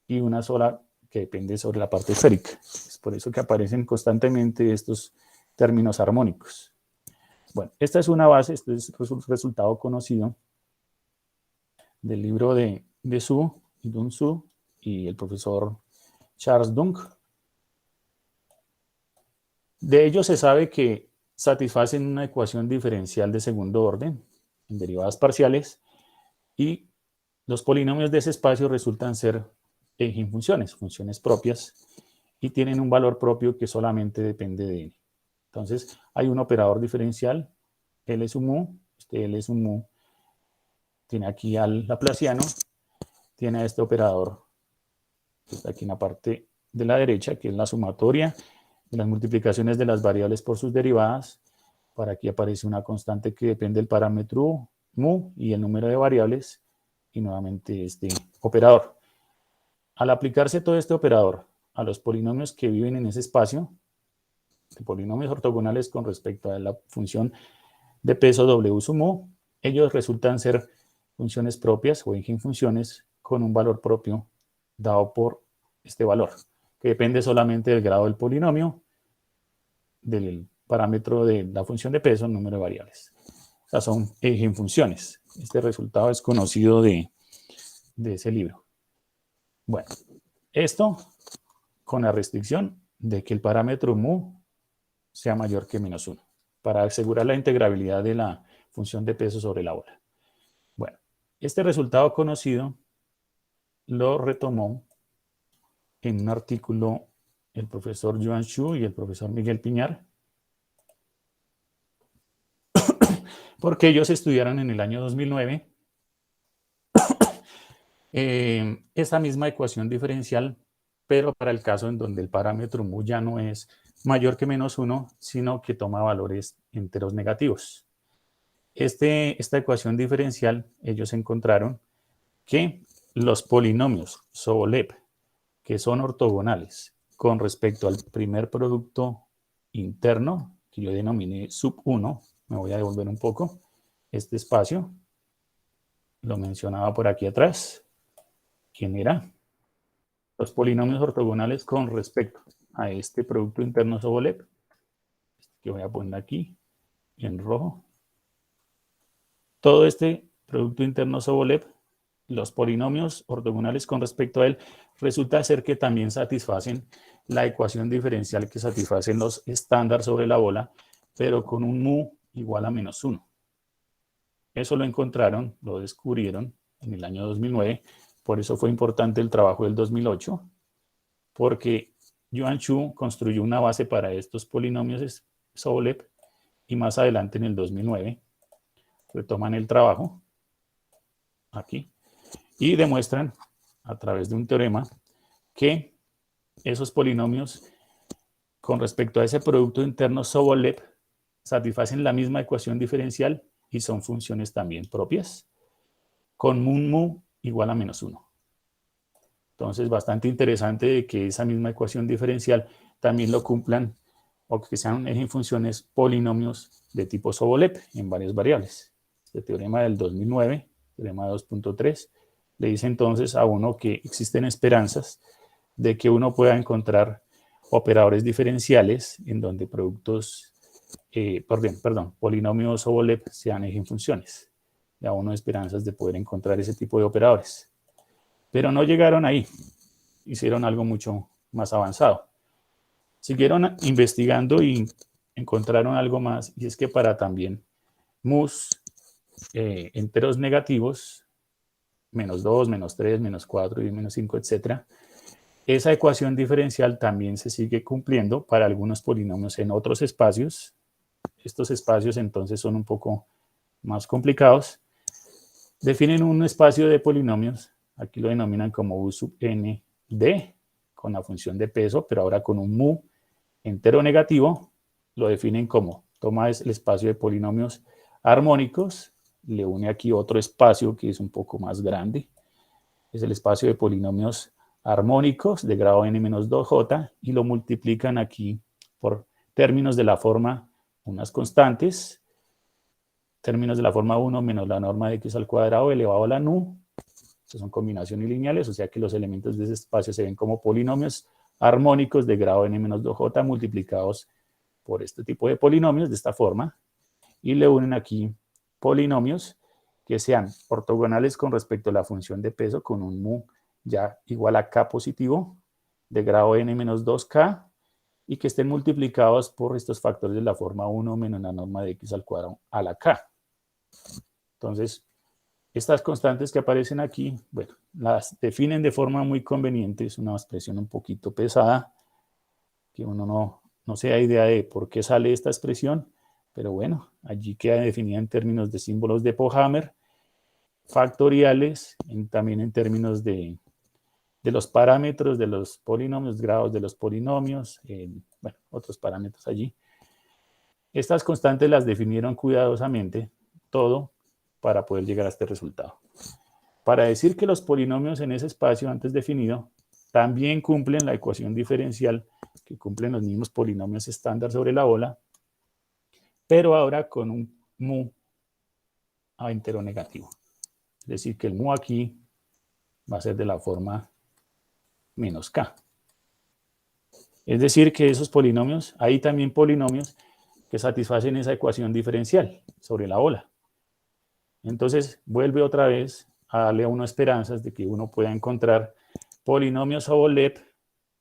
y una sola que depende sobre la parte esférica. Es por eso que aparecen constantemente estos términos armónicos. Bueno, esta es una base, este es un resultado conocido del libro de Su y Dun Su y el profesor Charles Dunk. De ellos se sabe que satisfacen una ecuación diferencial de segundo orden en derivadas parciales y los polinomios de ese espacio resultan ser eigenfunciones, funciones propias, y tienen un valor propio que solamente depende de n. Entonces, hay un operador diferencial, L sub mu, este L sub mu tiene aquí al laplaciano, tiene a este operador que está aquí en la parte de la derecha, que es la sumatoria de las multiplicaciones de las variables por sus derivadas. Para aquí aparece una constante que depende del parámetro mu y el número de variables, y nuevamente este operador. Al aplicarse todo este operador a los polinomios que viven en ese espacio, de polinomios ortogonales con respecto a la función de peso W sub mu, ellos resultan ser funciones propias o eigenfunciones con un valor propio dado por este valor, que depende solamente del grado del polinomio, del parámetro de la función de peso, número de variables. O sea, son eigenfunciones. Este resultado es conocido de ese libro. Bueno, esto con la restricción de que el parámetro mu sea mayor que menos 1, para asegurar la integrabilidad de la función de peso sobre la bola. Bueno, este resultado conocido lo retomó en un artículo el profesor Yuan Xu y el profesor Miguel Piñar, porque ellos estudiaron en el año 2009 esa misma ecuación diferencial, pero para el caso en donde el parámetro mu ya no es mayor que menos 1, sino que toma valores enteros negativos. Esta ecuación diferencial, ellos encontraron que los polinomios Sobolev, que son ortogonales con respecto al primer producto interno, que yo denominé sub 1, me voy a devolver un poco, este espacio, lo mencionaba por aquí atrás. ¿Quién era? Los polinomios ortogonales con respecto a este producto interno Sobolev, que voy a poner aquí. y en rojo. Todo este producto interno Sobolev, los polinomios ortogonales con respecto a él, resulta ser que también satisfacen la ecuación diferencial que satisfacen los estándar sobre la bola, pero con un mu igual a -1. Eso lo encontraron, lo descubrieron en el año 2009, por eso fue importante el trabajo del 2008, porque Yuan Xu construyó una base para estos polinomios Sobolev y más adelante en el 2009 retoman el trabajo aquí y demuestran a través de un teorema que esos polinomios con respecto a ese producto interno Sobolev satisfacen la misma ecuación diferencial y son funciones también propias con mu igual a -1. Entonces, bastante interesante de que esa misma ecuación diferencial también lo cumplan o que sean en funciones polinomios de tipo Sobolev en varias variables. Este teorema del 2009, teorema 2.3, le dice entonces a uno que existen esperanzas de que uno pueda encontrar operadores diferenciales en donde productos, polinomios Sobolev sean eigenfunciones. Da uno esperanzas de poder encontrar ese tipo de operadores. Pero no llegaron ahí, hicieron algo mucho más avanzado. Siguieron investigando y encontraron algo más, y es que para también mus enteros negativos, -2, -3, -4 y -5, etc., esa ecuación diferencial también se sigue cumpliendo para algunos polinomios en otros espacios. Estos espacios entonces son un poco más complicados. Definen un espacio de polinomios, aquí lo denominan como U sub n d, con la función de peso, pero ahora con un mu entero negativo, lo definen como, toma el espacio de polinomios armónicos, le une aquí otro espacio que es un poco más grande, es el espacio de polinomios armónicos de grado n-2j, y lo multiplican aquí por términos de la forma unas constantes, términos de la forma 1 menos la norma de x al cuadrado elevado a la nu. Estas son combinaciones lineales, o sea que los elementos de ese espacio se ven como polinomios armónicos de grado n-2j multiplicados por este tipo de polinomios de esta forma, y le unen aquí polinomios que sean ortogonales con respecto a la función de peso con un mu ya igual a k positivo de grado n-2k y que estén multiplicados por estos factores de la forma 1 menos la norma de x al cuadrado a la k. Entonces, estas constantes que aparecen aquí, bueno, las definen de forma muy conveniente, es una expresión un poquito pesada, que uno no se da idea de por qué sale esta expresión, pero bueno, allí queda definida en términos de símbolos de Pohammer, factoriales, también en términos de los parámetros de los polinomios, grados de los polinomios, bueno, otros parámetros allí. Estas constantes las definieron cuidadosamente, todo para poder llegar a este resultado. Para decir que los polinomios en ese espacio antes definido también cumplen la ecuación diferencial, que cumplen los mismos polinomios estándar sobre la bola, pero ahora con un mu a entero negativo. Es decir, que el mu aquí va a ser de la forma menos k. Es decir, que esos polinomios, hay también polinomios que satisfacen esa ecuación diferencial sobre la bola. Entonces, vuelve otra vez a darle a uno esperanzas de que uno pueda encontrar polinomios Sobolev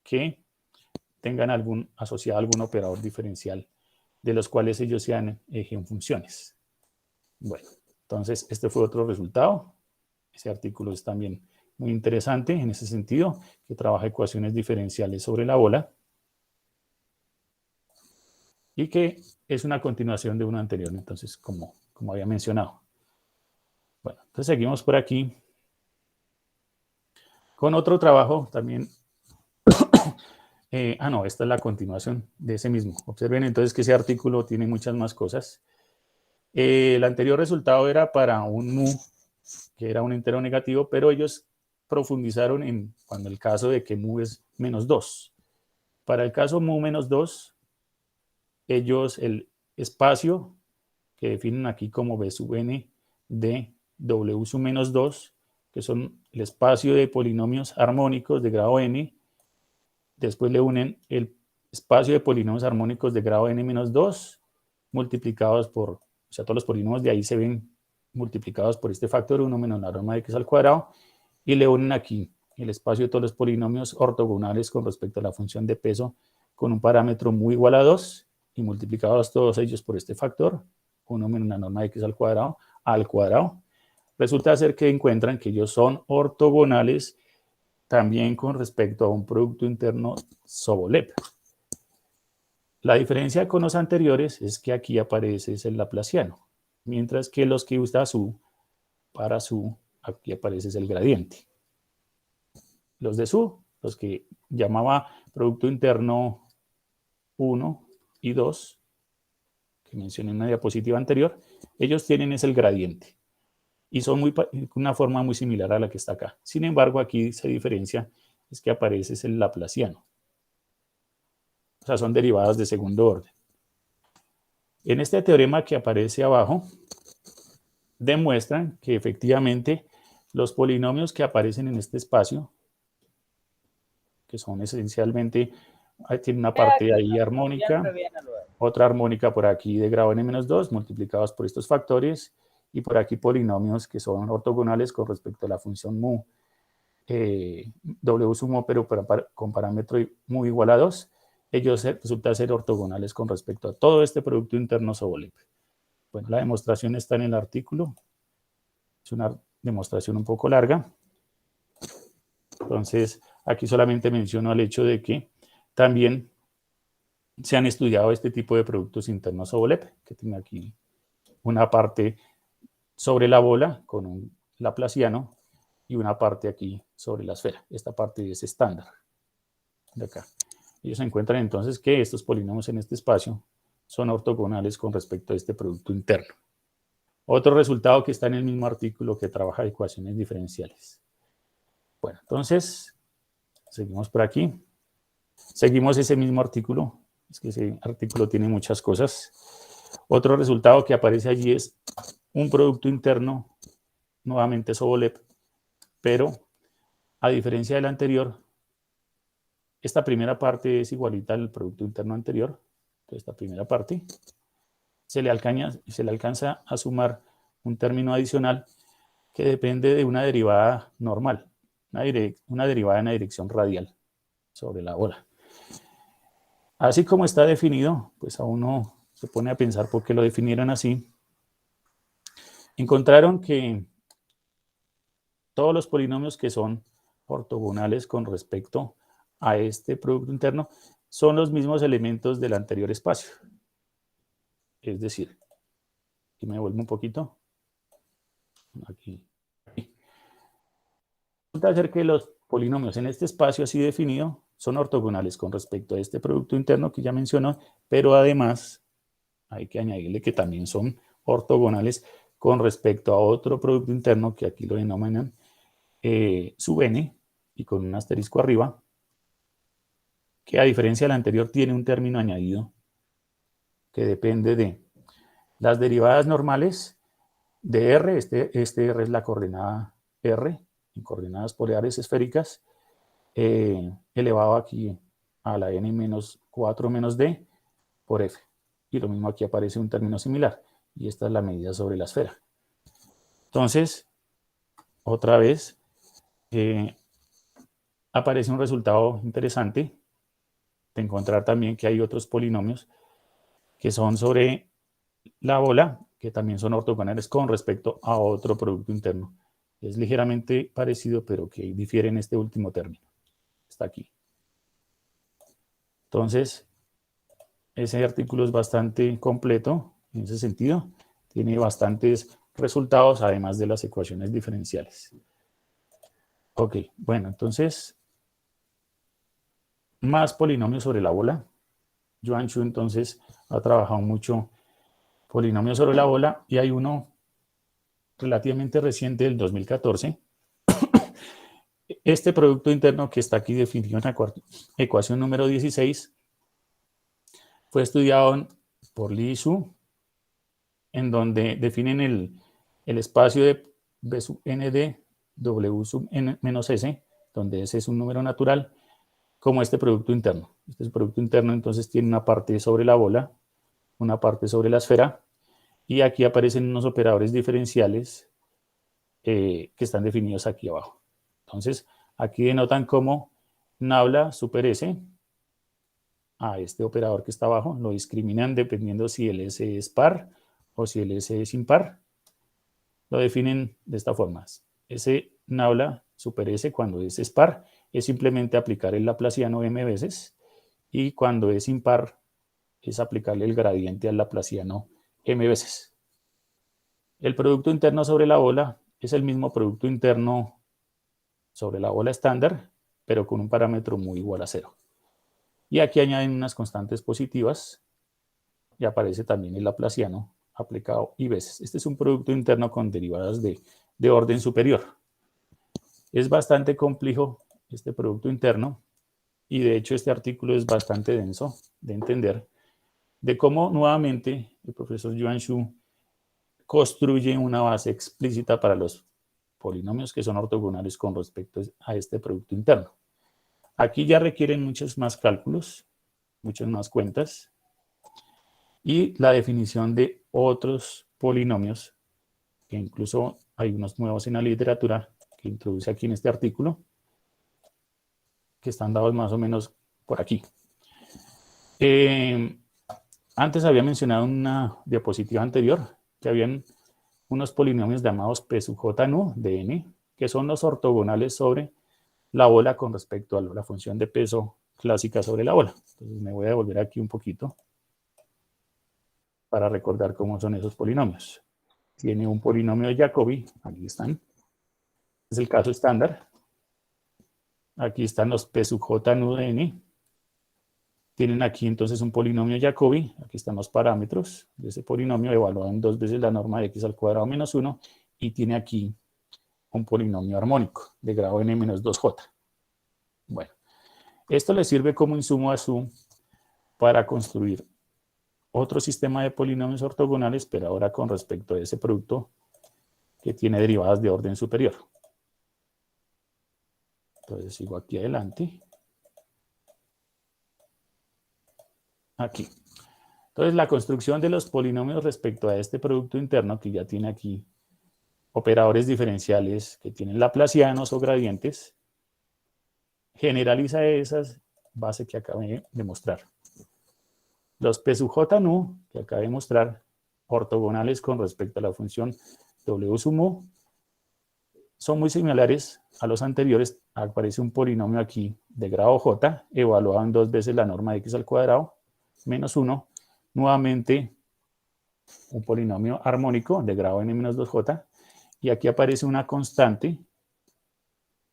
que tengan asociado algún operador diferencial, de los cuales ellos sean eigenfunciones. Bueno, entonces este fue otro resultado. Ese artículo es también muy interesante en ese sentido, que trabaja ecuaciones diferenciales sobre la bola y que es una continuación de uno anterior, entonces, como había mencionado. Bueno, entonces seguimos por aquí con otro trabajo también. No, esta es la continuación de ese mismo. Observen entonces que ese artículo tiene muchas más cosas. El anterior resultado era para un mu, que era un entero negativo, pero ellos profundizaron cuando el caso de que mu es -2. Para el caso mu -2, ellos el espacio que definen aquí como B sub n de W sub -2, que son el espacio de polinomios armónicos de grado n, después le unen el espacio de polinomios armónicos de grado n-2 multiplicados por, o sea, todos los polinomios de ahí se ven multiplicados por este factor 1 menos la norma de x al cuadrado, y le unen aquí el espacio de todos los polinomios ortogonales con respecto a la función de peso con un parámetro muy igual a 2 y multiplicados todos ellos por este factor, 1 menos la norma de x al cuadrado, resulta ser que encuentran que ellos son ortogonales también con respecto a un producto interno Sobolev. La diferencia con los anteriores es que aquí aparece el laplaciano, mientras que los que usa para su, aquí aparece el gradiente. Los de los que llamaba producto interno 1 y 2, que mencioné en una diapositiva anterior, ellos tienen el gradiente y son una forma muy similar a la que está acá. Sin embargo, aquí se diferencia, es que aparece el laplaciano. O sea, son derivadas de segundo orden. En este teorema que aparece abajo, demuestran que efectivamente los polinomios que aparecen en este espacio, que son esencialmente, tiene una parte ahí armónica, otra armónica por aquí de grado n-2, multiplicados por estos factores, y por aquí polinomios que son ortogonales con respecto a la función mu, w sumo, pero con parámetro mu igual a 2, ellos resultan ser ortogonales con respecto a todo este producto interno Sobolev. Bueno, la demostración está en el artículo. Es una demostración un poco larga. Entonces, aquí solamente menciono el hecho de que también se han estudiado este tipo de productos internos Sobolev, que tiene aquí una parte sobre la bola con un laplaciano y una parte aquí sobre la esfera. Esta parte es estándar de acá. Ellos encuentran entonces que estos polinomios en este espacio son ortogonales con respecto a este producto interno. Otro resultado que está en el mismo artículo que trabaja ecuaciones diferenciales. Bueno, entonces, seguimos por aquí. Seguimos ese mismo artículo. Es que ese artículo tiene muchas cosas. Otro resultado que aparece allí es un producto interno, nuevamente Sobolev, pero a diferencia del anterior, esta primera parte es igualita al producto interno anterior. Entonces, esta primera parte se le alcanza a sumar un término adicional que depende de una derivada normal, una derivada en la dirección radial sobre la bola. Así como está definido, pues a uno se pone a pensar por qué lo definieron así. Encontraron que todos los polinomios que son ortogonales con respecto a este producto interno son los mismos elementos del anterior espacio. Es decir, aquí me vuelvo un poquito. Aquí. Resulta ser que los polinomios en este espacio así definido son ortogonales con respecto a este producto interno que ya mencionó, pero además hay que añadirle que también son ortogonales con respecto a otro producto interno que aquí lo denominan sub n y con un asterisco arriba, que a diferencia del anterior tiene un término añadido que depende de las derivadas normales de R, este R es la coordenada R, en coordenadas polares esféricas, elevado aquí a la n-4 menos d por f. Y lo mismo aquí aparece un término similar, y esta es la medida sobre la esfera. Entonces, otra vez, aparece un resultado interesante de encontrar también que hay otros polinomios que son sobre la bola, que también son ortogonales con respecto a otro producto interno. Es ligeramente parecido, pero que difiere en este último término. Está aquí. Entonces, ese artículo es bastante completo en ese sentido. Tiene bastantes resultados, además de las ecuaciones diferenciales. Ok, bueno, entonces, más polinomios sobre la bola. Yuan Shu, entonces, ha trabajado mucho polinomios sobre la bola y hay uno relativamente reciente del 2014. Este producto interno que está aquí definido en la ecuación número 16 fue estudiado por Li y Su, en donde definen el espacio de B sub n de W sub n menos S, donde S es un número natural, como este producto interno. Este producto interno entonces tiene una parte sobre la bola una parte sobre la esfera, y aquí aparecen unos operadores diferenciales que están definidos aquí abajo. Entonces, aquí denotan como nabla super S a este operador que está abajo, lo discriminan dependiendo si el S es par o si el S es impar. Lo definen de esta forma. S nabla super S cuando es par es simplemente aplicar el laplaciano m veces, y cuando es impar es aplicarle el gradiente al laplaciano m veces. El producto interno sobre la bola es el mismo producto interno sobre la bola estándar, pero con un parámetro muy igual a 0. Y aquí añaden unas constantes positivas y aparece también el laplaciano aplicado y veces. Este es un producto interno con derivadas de orden superior. Es bastante complejo este producto interno, y de hecho este artículo es bastante denso de entender, de cómo nuevamente el profesor Yuan Shu construye una base explícita para los polinomios que son ortogonales con respecto a este producto interno. Aquí ya requieren muchos más cálculos, muchas más cuentas, y la definición de otros polinomios, que incluso hay unos nuevos en la literatura que introduce aquí en este artículo, que están dados más o menos por aquí. Antes había mencionado en una diapositiva anterior que habían unos polinomios llamados P sub j nu de n, que son los ortogonales sobre la bola con respecto a la función de peso clásica sobre la bola. Entonces me voy a devolver aquí un poquito para recordar cómo son esos polinomios. Tiene un polinomio de Jacobi, aquí están, es el caso estándar. Aquí están los P sub j nu de n. Tienen aquí entonces un polinomio Jacobi, aquí están los parámetros de ese polinomio evaluado en 2 veces la norma de x al cuadrado menos 1, y tiene aquí un polinomio armónico de grado n menos 2j. Bueno, esto le sirve como insumo a su para construir otro sistema de polinomios ortogonales, pero ahora con respecto a ese producto que tiene derivadas de orden superior. Entonces sigo aquí adelante. Aquí. Entonces la construcción de los polinomios respecto a este producto interno, que ya tiene aquí operadores diferenciales que tienen laplacianos o gradientes, generaliza esas bases que acabé de mostrar. Los P sub j nu, que acabé de mostrar, ortogonales con respecto a la función w sub mu, son muy similares a los anteriores. Aparece un polinomio aquí de grado j, evaluado en 2 veces la norma de x al cuadrado, menos 1. Nuevamente, un polinomio armónico de grado n menos 2j. Y aquí aparece una constante,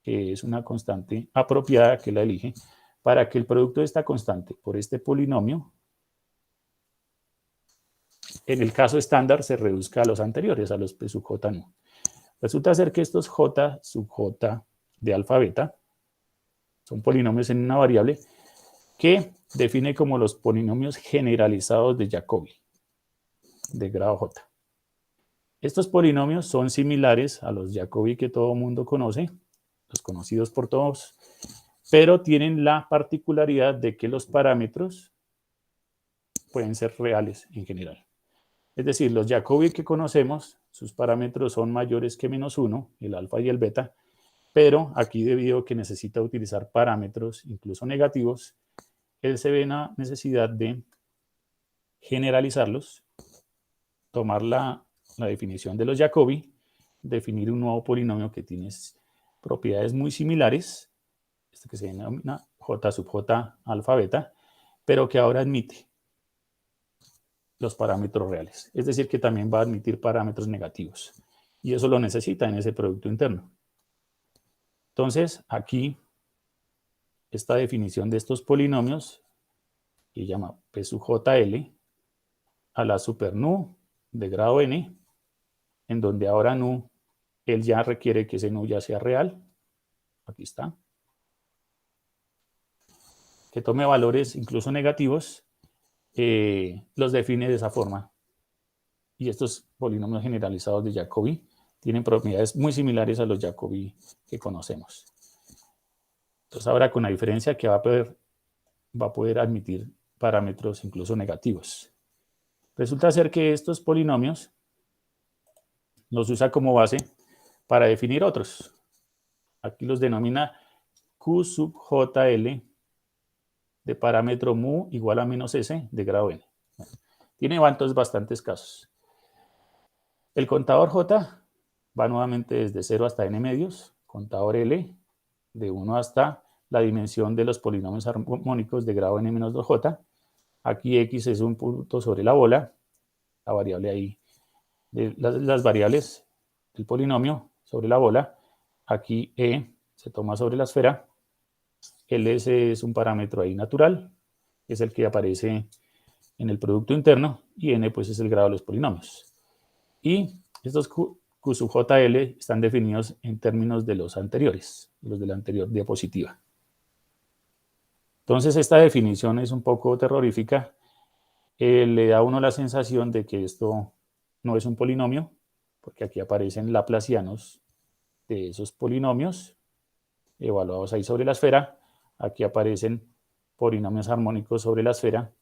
que es una constante apropiada que la elige, para que el producto de esta constante por este polinomio, en el caso estándar, se reduzca a los anteriores, a los P sub j nu. Resulta ser que estos j sub j de alfa beta son polinomios en una variable que define como los polinomios generalizados de Jacobi, de grado j. Estos polinomios son similares a los Jacobi que todo mundo conoce, los conocidos por todos, pero tienen la particularidad de que los parámetros pueden ser reales en general. Es decir, los Jacobi que conocemos, sus parámetros son mayores que menos 1, el alfa y el beta, pero aquí, debido a que necesita utilizar parámetros incluso negativos, él se ve en la necesidad de generalizarlos, tomar la definición de los Jacobi, definir un nuevo polinomio que tiene propiedades muy similares, este que se denomina j sub j alfa beta, pero que ahora admite los parámetros reales. Es decir, que también va a admitir parámetros negativos. Y eso lo necesita en ese producto interno. Entonces, aquí, esta definición de estos polinomios, que llama P sub JL, a la super nu de grado n, en donde ahora nu, él ya requiere que ese nu ya sea real. Aquí está. Que tome valores incluso negativos, los define de esa forma. Y estos polinomios generalizados de Jacobi tienen propiedades muy similares a los Jacobi que conocemos. Entonces ahora con la diferencia que va a poder admitir parámetros incluso negativos. Resulta ser que estos polinomios los usa como base para definir otros. Aquí los denomina Q sub JL de parámetro mu igual a menos S de grado n. Tiene bastantes casos. El contador J va nuevamente desde 0 hasta n medios, contador L de 1 hasta la dimensión de los polinomios armónicos de grado n-2j. Aquí x es un punto sobre la bola, la variable ahí, las variables del polinomio sobre la bola. Aquí e se toma sobre la esfera. Ls es un parámetro ahí natural, que es el que aparece en el producto interno, y n pues es el grado de los polinomios. Y estos Q sub JL están definidos en términos de los anteriores, los de la anterior diapositiva. Entonces esta definición es un poco terrorífica. Le da a uno la sensación de que esto no es un polinomio, porque aquí aparecen laplacianos de esos polinomios evaluados ahí sobre la esfera. Aquí aparecen polinomios armónicos sobre la esfera,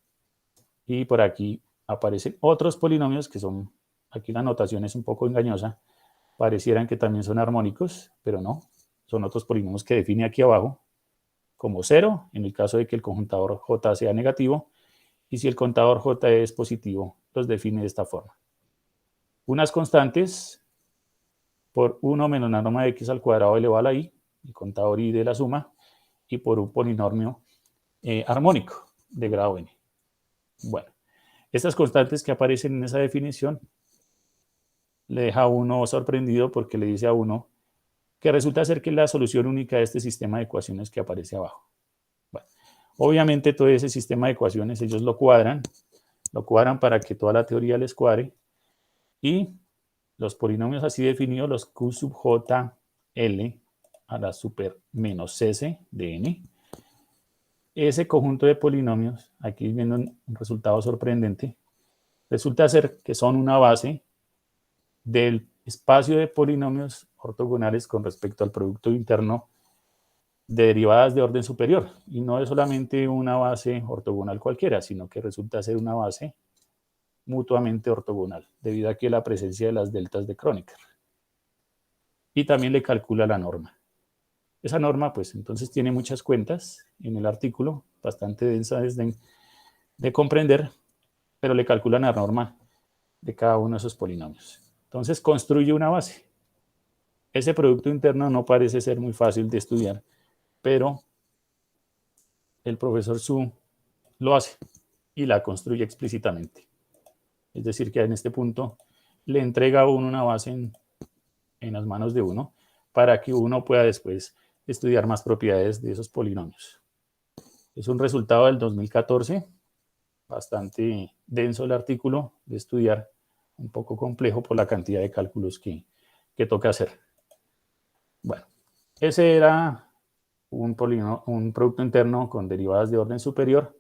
y por aquí aparecen otros polinomios que son, aquí la notación es un poco engañosa, parecieran que también son armónicos, pero no, son otros polinomios que define aquí abajo como 0, en el caso de que el conjuntador J sea negativo, y si el contador J es positivo, los define de esta forma. Unas constantes por 1 menos la norma de x al cuadrado elevado a la i, el contador i de la suma, y por un polinomio armónico de grado n. Bueno, estas constantes que aparecen en esa definición le deja a uno sorprendido, porque le dice a uno que resulta ser que es la solución única de este sistema de ecuaciones que aparece abajo. Bueno, obviamente todo ese sistema de ecuaciones ellos lo cuadran para que toda la teoría les cuadre, y los polinomios así definidos, los Q sub J L a la super menos S de n, ese conjunto de polinomios, aquí viendo un resultado sorprendente, resulta ser que son una base del espacio de polinomios ortogonales con respecto al producto interno de derivadas de orden superior. Y no es solamente una base ortogonal cualquiera, sino que resulta ser una base mutuamente ortogonal, debido a que la presencia de las deltas de Kronecker. Y también le calcula la norma. Esa norma, pues, entonces tiene muchas cuentas en el artículo, bastante densas de comprender, pero le calcula la norma de cada uno de esos polinomios. Entonces construye una base. Ese producto interno no parece ser muy fácil de estudiar, pero el profesor Su lo hace y la construye explícitamente. Es decir, que en este punto le entrega a uno una base en las manos de uno para que uno pueda después estudiar más propiedades de esos polinomios. Es un resultado del 2014, bastante denso el artículo de estudiar, un poco complejo por la cantidad de cálculos que toca hacer. Bueno, ese era un producto interno con derivadas de orden superior.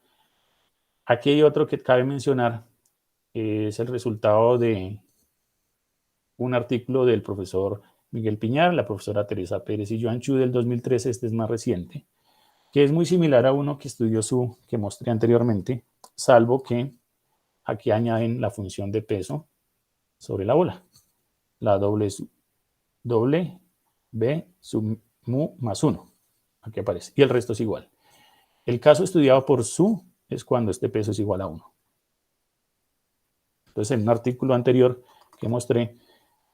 Aquí hay otro que cabe mencionar, es el resultado de un artículo del profesor Miguel Piñar, la profesora Teresa Pérez y Joan Chu del 2013, este es más reciente, que es muy similar a uno que estudió que mostré anteriormente, salvo que aquí añaden la función de peso sobre la bola, la doble b sub mu más 1, aquí aparece, y el resto es igual. El caso estudiado por Su es cuando este peso es igual a 1. Entonces, en un artículo anterior que mostré,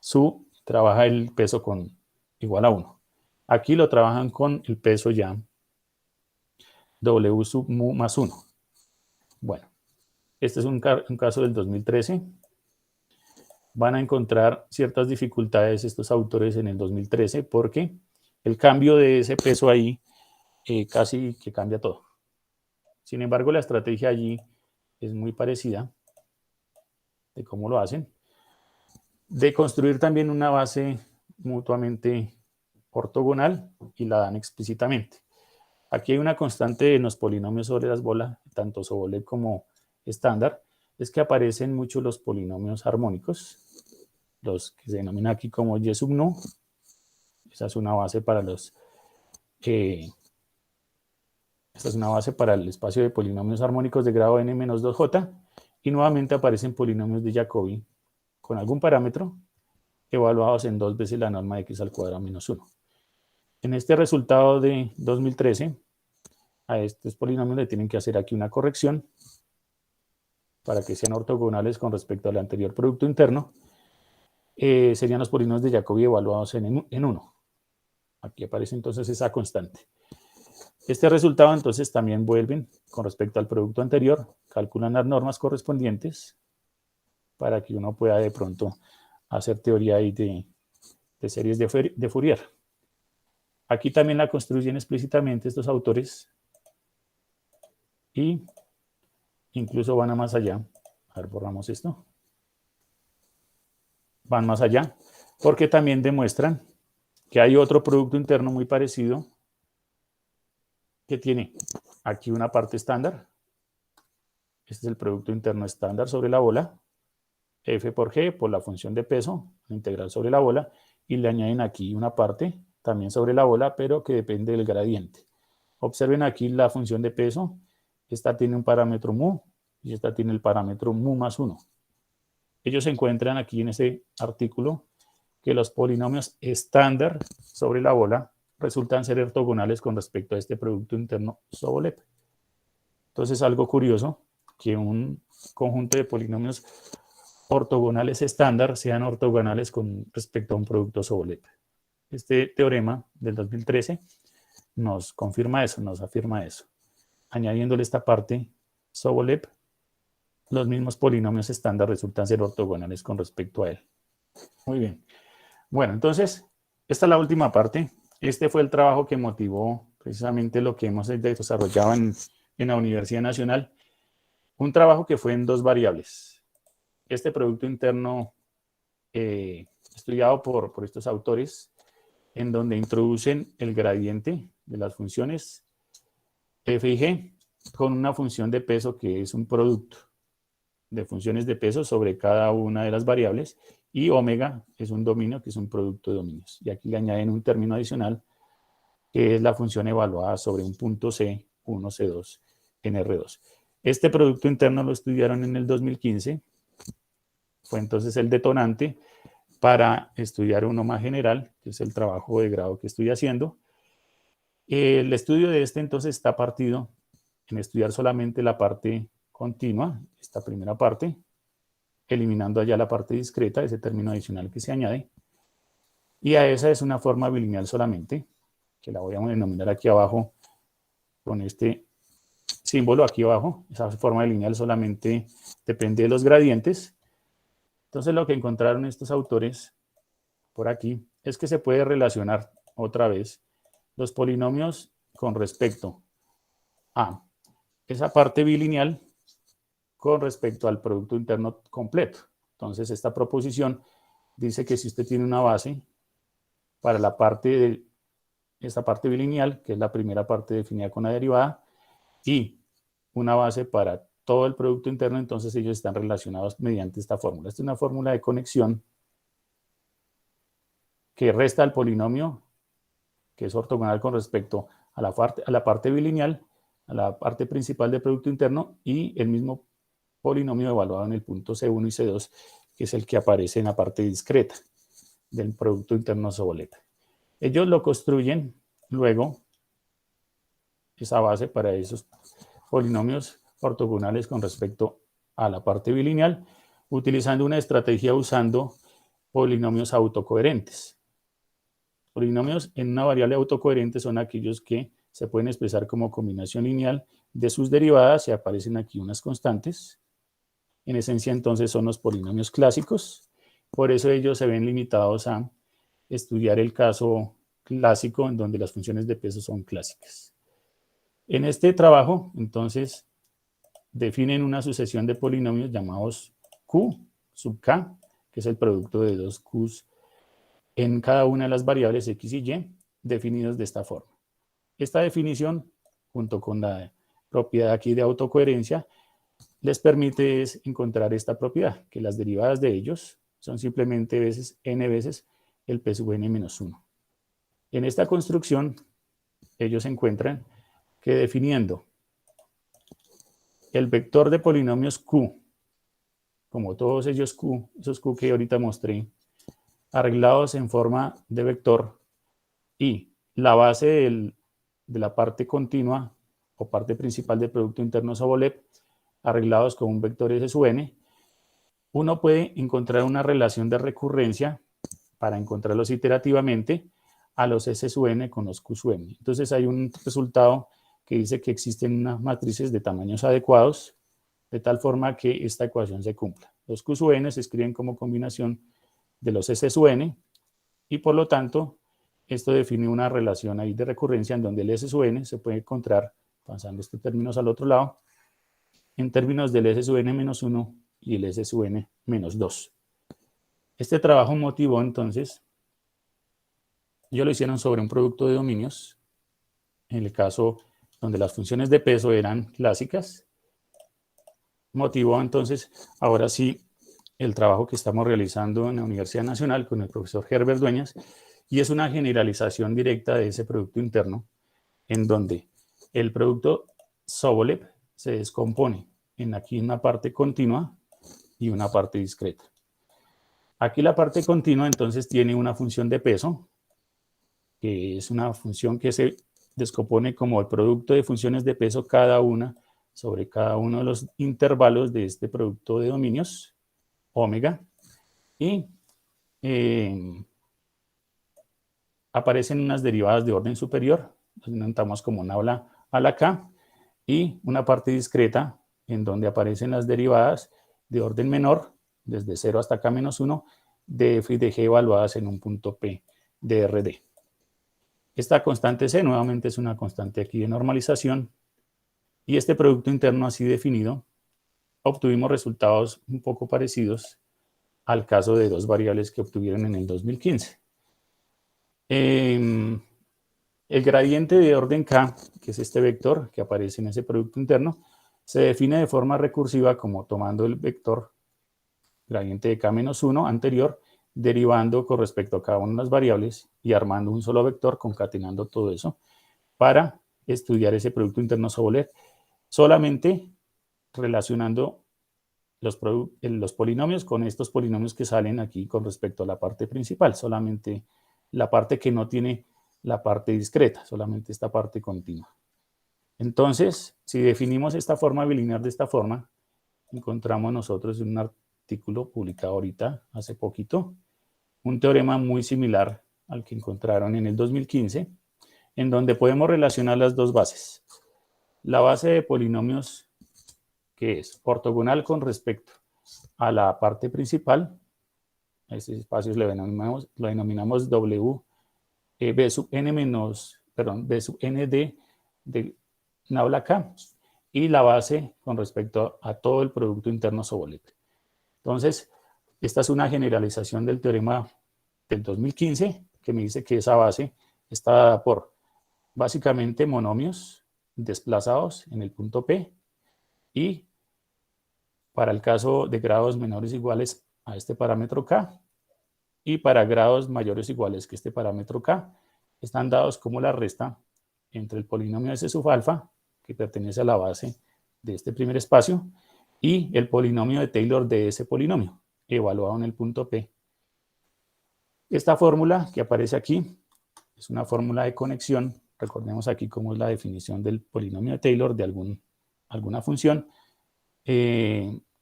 Su trabaja el peso con igual a 1. Aquí lo trabajan con el peso ya W sub mu más 1. Bueno, este es un caso del 2013. Van a encontrar ciertas dificultades estos autores en el 2013 porque el cambio de ese peso ahí casi que cambia todo. Sin embargo, la estrategia allí es muy parecida de cómo lo hacen, de construir también una base mutuamente ortogonal, y la dan explícitamente. Aquí hay una constante en los polinomios sobre las bolas, tanto Sobolev como estándar, es que aparecen mucho los polinomios armónicos, los que se denominan aquí como Y sub nu. Esa es una base para esta es una base para el espacio de polinomios armónicos de grado n-2j, y nuevamente aparecen polinomios de Jacobi con algún parámetro evaluados en 2 veces la norma de x al cuadrado menos 1. En este resultado de 2013, a estos polinomios le tienen que hacer aquí una corrección para que sean ortogonales con respecto al anterior producto interno. Serían los polinomios de Jacobi evaluados en 1. Aquí aparece entonces esa constante. Este resultado entonces también vuelven con respecto al producto anterior, calculan las normas correspondientes para que uno pueda de pronto hacer teoría ahí de series de Fourier. Aquí también la construyen explícitamente estos autores y incluso van a más allá. A ver, borramos esto. Van más allá porque también demuestran que hay otro producto interno muy parecido que tiene aquí una parte estándar. Este es el producto interno estándar sobre la bola. F por G por la función de peso, integral sobre la bola, y le añaden aquí una parte también sobre la bola, pero que depende del gradiente. Observen aquí la función de peso. Esta tiene un parámetro mu y esta tiene el parámetro mu más 1. Ellos encuentran aquí en ese artículo que los polinomios estándar sobre la bola resultan ser ortogonales con respecto a este producto interno Sobolev. Entonces, algo curioso, que un conjunto de polinomios ortogonales estándar sean ortogonales con respecto a un producto Sobolev. Este teorema del 2013 nos confirma eso, nos afirma eso. Añadiéndole esta parte Sobolev, los mismos polinomios estándar resultan ser ortogonales con respecto a él. Muy bien. Bueno, entonces, esta es la última parte. Este fue el trabajo que motivó precisamente lo que hemos desarrollado en la Universidad Nacional. Un trabajo que fue en 2 variables. Este producto interno estudiado por estos autores, en donde introducen el gradiente de las funciones f y g con una función de peso que es un producto de funciones de peso sobre cada una de las variables, y omega es un dominio que es un producto de dominios. Y aquí le añaden un término adicional que es la función evaluada sobre un punto C1, C2, en R2. Este producto interno lo estudiaron en el 2015, fue entonces el detonante para estudiar uno más general, que es el trabajo de grado que estoy haciendo. El estudio de este entonces está partido en estudiar solamente la parte continua, esta primera parte, eliminando allá la parte discreta, ese término adicional que se añade. Y a esa es una forma bilineal solamente, que la voy a denominar aquí abajo con este símbolo aquí abajo. Esa forma bilineal solamente depende de los gradientes. Entonces lo que encontraron estos autores por aquí es que se puede relacionar otra vez los polinomios con respecto a esa parte bilineal con respecto al producto interno completo. Entonces esta proposición dice que si usted tiene una base para la parte de esta parte bilineal, que es la primera parte definida con la derivada, y una base para todo el producto interno, entonces ellos están relacionados mediante esta fórmula. Esta es una fórmula de conexión que resta al polinomio, que es ortogonal con respecto a la parte bilineal, a la parte principal del producto interno, y el mismo polinomio evaluado en el punto C1 y C2, que es el que aparece en la parte discreta del producto interno Sobolev. Ellos lo construyen luego, esa base para esos polinomios ortogonales con respecto a la parte bilineal, utilizando una estrategia usando polinomios autocoherentes. Polinomios en una variable autocoherente son aquellos que se pueden expresar como combinación lineal de sus derivadas y aparecen aquí unas constantes. En esencia, entonces, son los polinomios clásicos. Por eso ellos se ven limitados a estudiar el caso clásico en donde las funciones de peso son clásicas. En este trabajo, entonces, definen una sucesión de polinomios llamados Q sub K, que es el producto de 2 Qs en cada una de las variables X y Y, definidos de esta forma. Esta definición, junto con la propiedad aquí de autocoherencia, les permite encontrar esta propiedad, que las derivadas de ellos son simplemente n veces el p sub n menos 1. En esta construcción, ellos encuentran que definiendo el vector de polinomios Q como todos ellos Q, esos Q que ahorita mostré, arreglados en forma de vector, y la base de la parte continua o parte principal del Producto Interno Sobolev, arreglados con un vector S sub n, uno puede encontrar una relación de recurrencia para encontrarlos iterativamente a los S sub n con los Q sub n. Entonces hay un resultado que dice que existen unas matrices de tamaños adecuados de tal forma que esta ecuación se cumpla. Los Q sub n se escriben como combinación de los S sub n y por lo tanto esto define una relación ahí de recurrencia en donde el S sub n se puede encontrar, pasando estos términos al otro lado, en términos del S sub n menos 1 y el S sub n menos 2. Este trabajo motivó entonces, ellos lo hicieron sobre un producto de dominios, en el caso donde las funciones de peso eran clásicas, motivó entonces, ahora sí, el trabajo que estamos realizando en la Universidad Nacional con el profesor Herbert Dueñas, y es una generalización directa de ese producto interno, en donde el producto Sobolev se descompone en aquí una parte continua y una parte discreta. Aquí la parte continua entonces tiene una función de peso, que es una función que se descompone como el producto de funciones de peso cada una sobre cada uno de los intervalos de este producto de dominios, omega, y aparecen unas derivadas de orden superior, las denominamos como nabla a la K, y una parte discreta en donde aparecen las derivadas de orden menor, desde 0 hasta K menos 1, de f y de g evaluadas en un punto P de RD. Esta constante C nuevamente es una constante aquí de normalización, y este producto interno así definido, obtuvimos resultados un poco parecidos al caso de dos variables que obtuvieron en el 2015. El gradiente de orden K, que es este vector que aparece en ese producto interno, se define de forma recursiva como tomando el vector gradiente de K-1 anterior, derivando con respecto a cada una de las variables y armando un solo vector, concatenando todo eso, para estudiar ese producto interno Sobolev, solamente relacionando los polinomios con estos polinomios que salen aquí con respecto a la parte principal, solamente la parte que no tiene la parte discreta, solamente esta parte continua. Entonces, si definimos esta forma bilinear de esta forma, encontramos nosotros en un artículo publicado ahorita, hace poquito, un teorema muy similar al que encontraron en el 2015, en donde podemos relacionar las dos bases. La base de polinomios que es ortogonal con respecto a la parte principal, este espacio lo denominamos W, B sub n menos, perdón, B sub n de nabla K, y la base con respecto a todo el producto interno Sobolev. Entonces, esta es una generalización del teorema del 2015, que me dice que esa base está dada por básicamente monomios desplazados en el punto P, y para el caso de grados menores o iguales a este parámetro K, y para grados mayores o iguales que este parámetro K, están dados como la resta entre el polinomio S sub alfa, que pertenece a la base de este primer espacio, y el polinomio de Taylor de ese polinomio, evaluado en el punto P. Esta fórmula que aparece aquí es una fórmula de conexión. Recordemos aquí cómo es la definición del polinomio de Taylor de alguna función.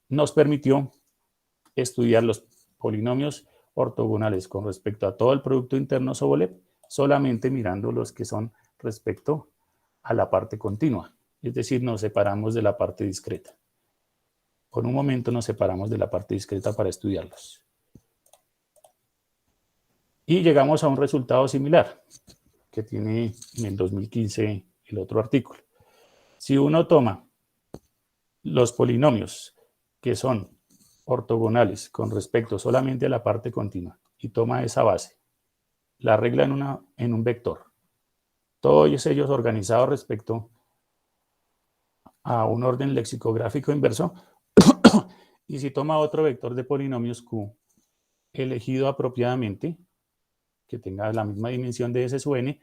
Nos permitió estudiar los polinomios ortogonales con respecto a todo el producto interno Sobolev, solamente mirando los que son respecto a la parte continua. Es decir, nos separamos de la parte discreta. Por un momento nos separamos de la parte discreta para estudiarlos. Y llegamos a un resultado similar que tiene en el 2015 el otro artículo. Si uno toma los polinomios que son ortogonales con respecto solamente a la parte continua y toma esa base, la arregla en un vector, todos ellos organizados respecto a un orden lexicográfico inverso, y si toma otro vector de polinomios Q elegido apropiadamente, que tenga la misma dimensión de S sub n,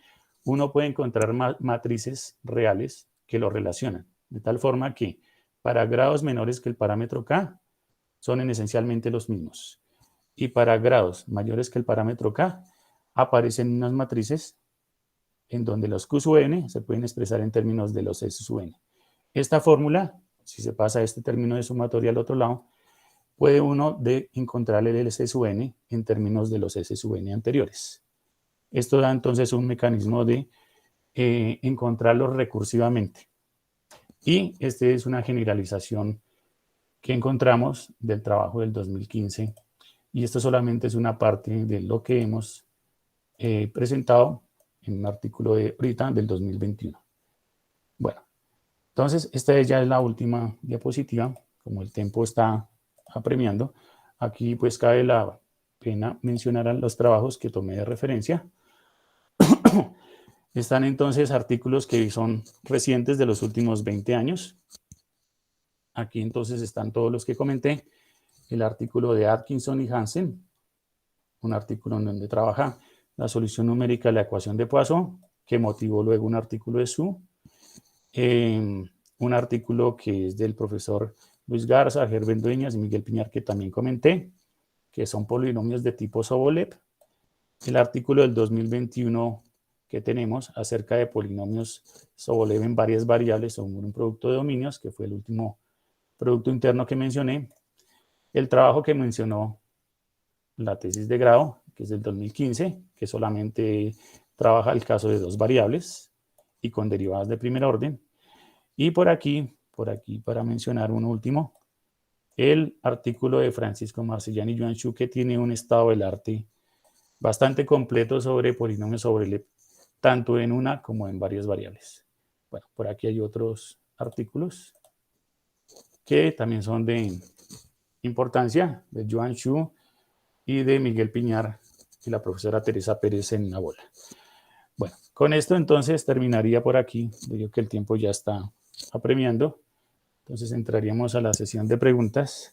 uno puede encontrar matrices reales que lo relacionan, de tal forma que para grados menores que el parámetro K, son esencialmente los mismos. Y para grados mayores que el parámetro K, aparecen unas matrices en donde los Q sub n se pueden expresar en términos de los S sub n. Esta fórmula, si se pasa este término de sumatoria al otro lado, puede uno encontrar el S sub n en términos de los S sub n anteriores. Esto da entonces un mecanismo de encontrarlos recursivamente. Y esta es una generalización que encontramos del trabajo del 2015. Y esto solamente es una parte de lo que hemos presentado en un artículo de ahorita del 2021. Bueno, entonces esta ya es la última diapositiva. Como el tiempo está apremiando, aquí pues cabe la pena mencionar los trabajos que tomé de referencia. Están entonces artículos que son recientes de los últimos 20 años. Aquí entonces están todos los que comenté. El artículo de Atkinson y Hansen, un artículo en donde trabaja la solución numérica de la ecuación de Poisson, que motivó luego un artículo de Su. Un artículo que es del profesor Luis Garza, Gerben Dueñas y Miguel Piñar, que también comenté, que son polinomios de tipo Sobolev. El artículo del 2021 que tenemos acerca de polinomios Sobolev en varias variables o un producto de dominios, que fue el último producto interno que mencioné. El trabajo que mencionó la tesis de grado, que es del 2015, que solamente trabaja el caso de dos variables y con derivadas de primer orden. Y por aquí, para mencionar un último, el artículo de Francisco Marcellán y Yuan Xu, que tiene un estado del arte bastante completo sobre polinomios Sobolev, tanto en una como en varias variables. Bueno, por aquí hay otros artículos que también son de importancia, de Yuan Xu y de Miguel Piñar y la profesora Teresa Pérez en la bola. Bueno, con esto entonces terminaría por aquí, digo que el tiempo ya está apremiando, entonces entraríamos a la sesión de preguntas.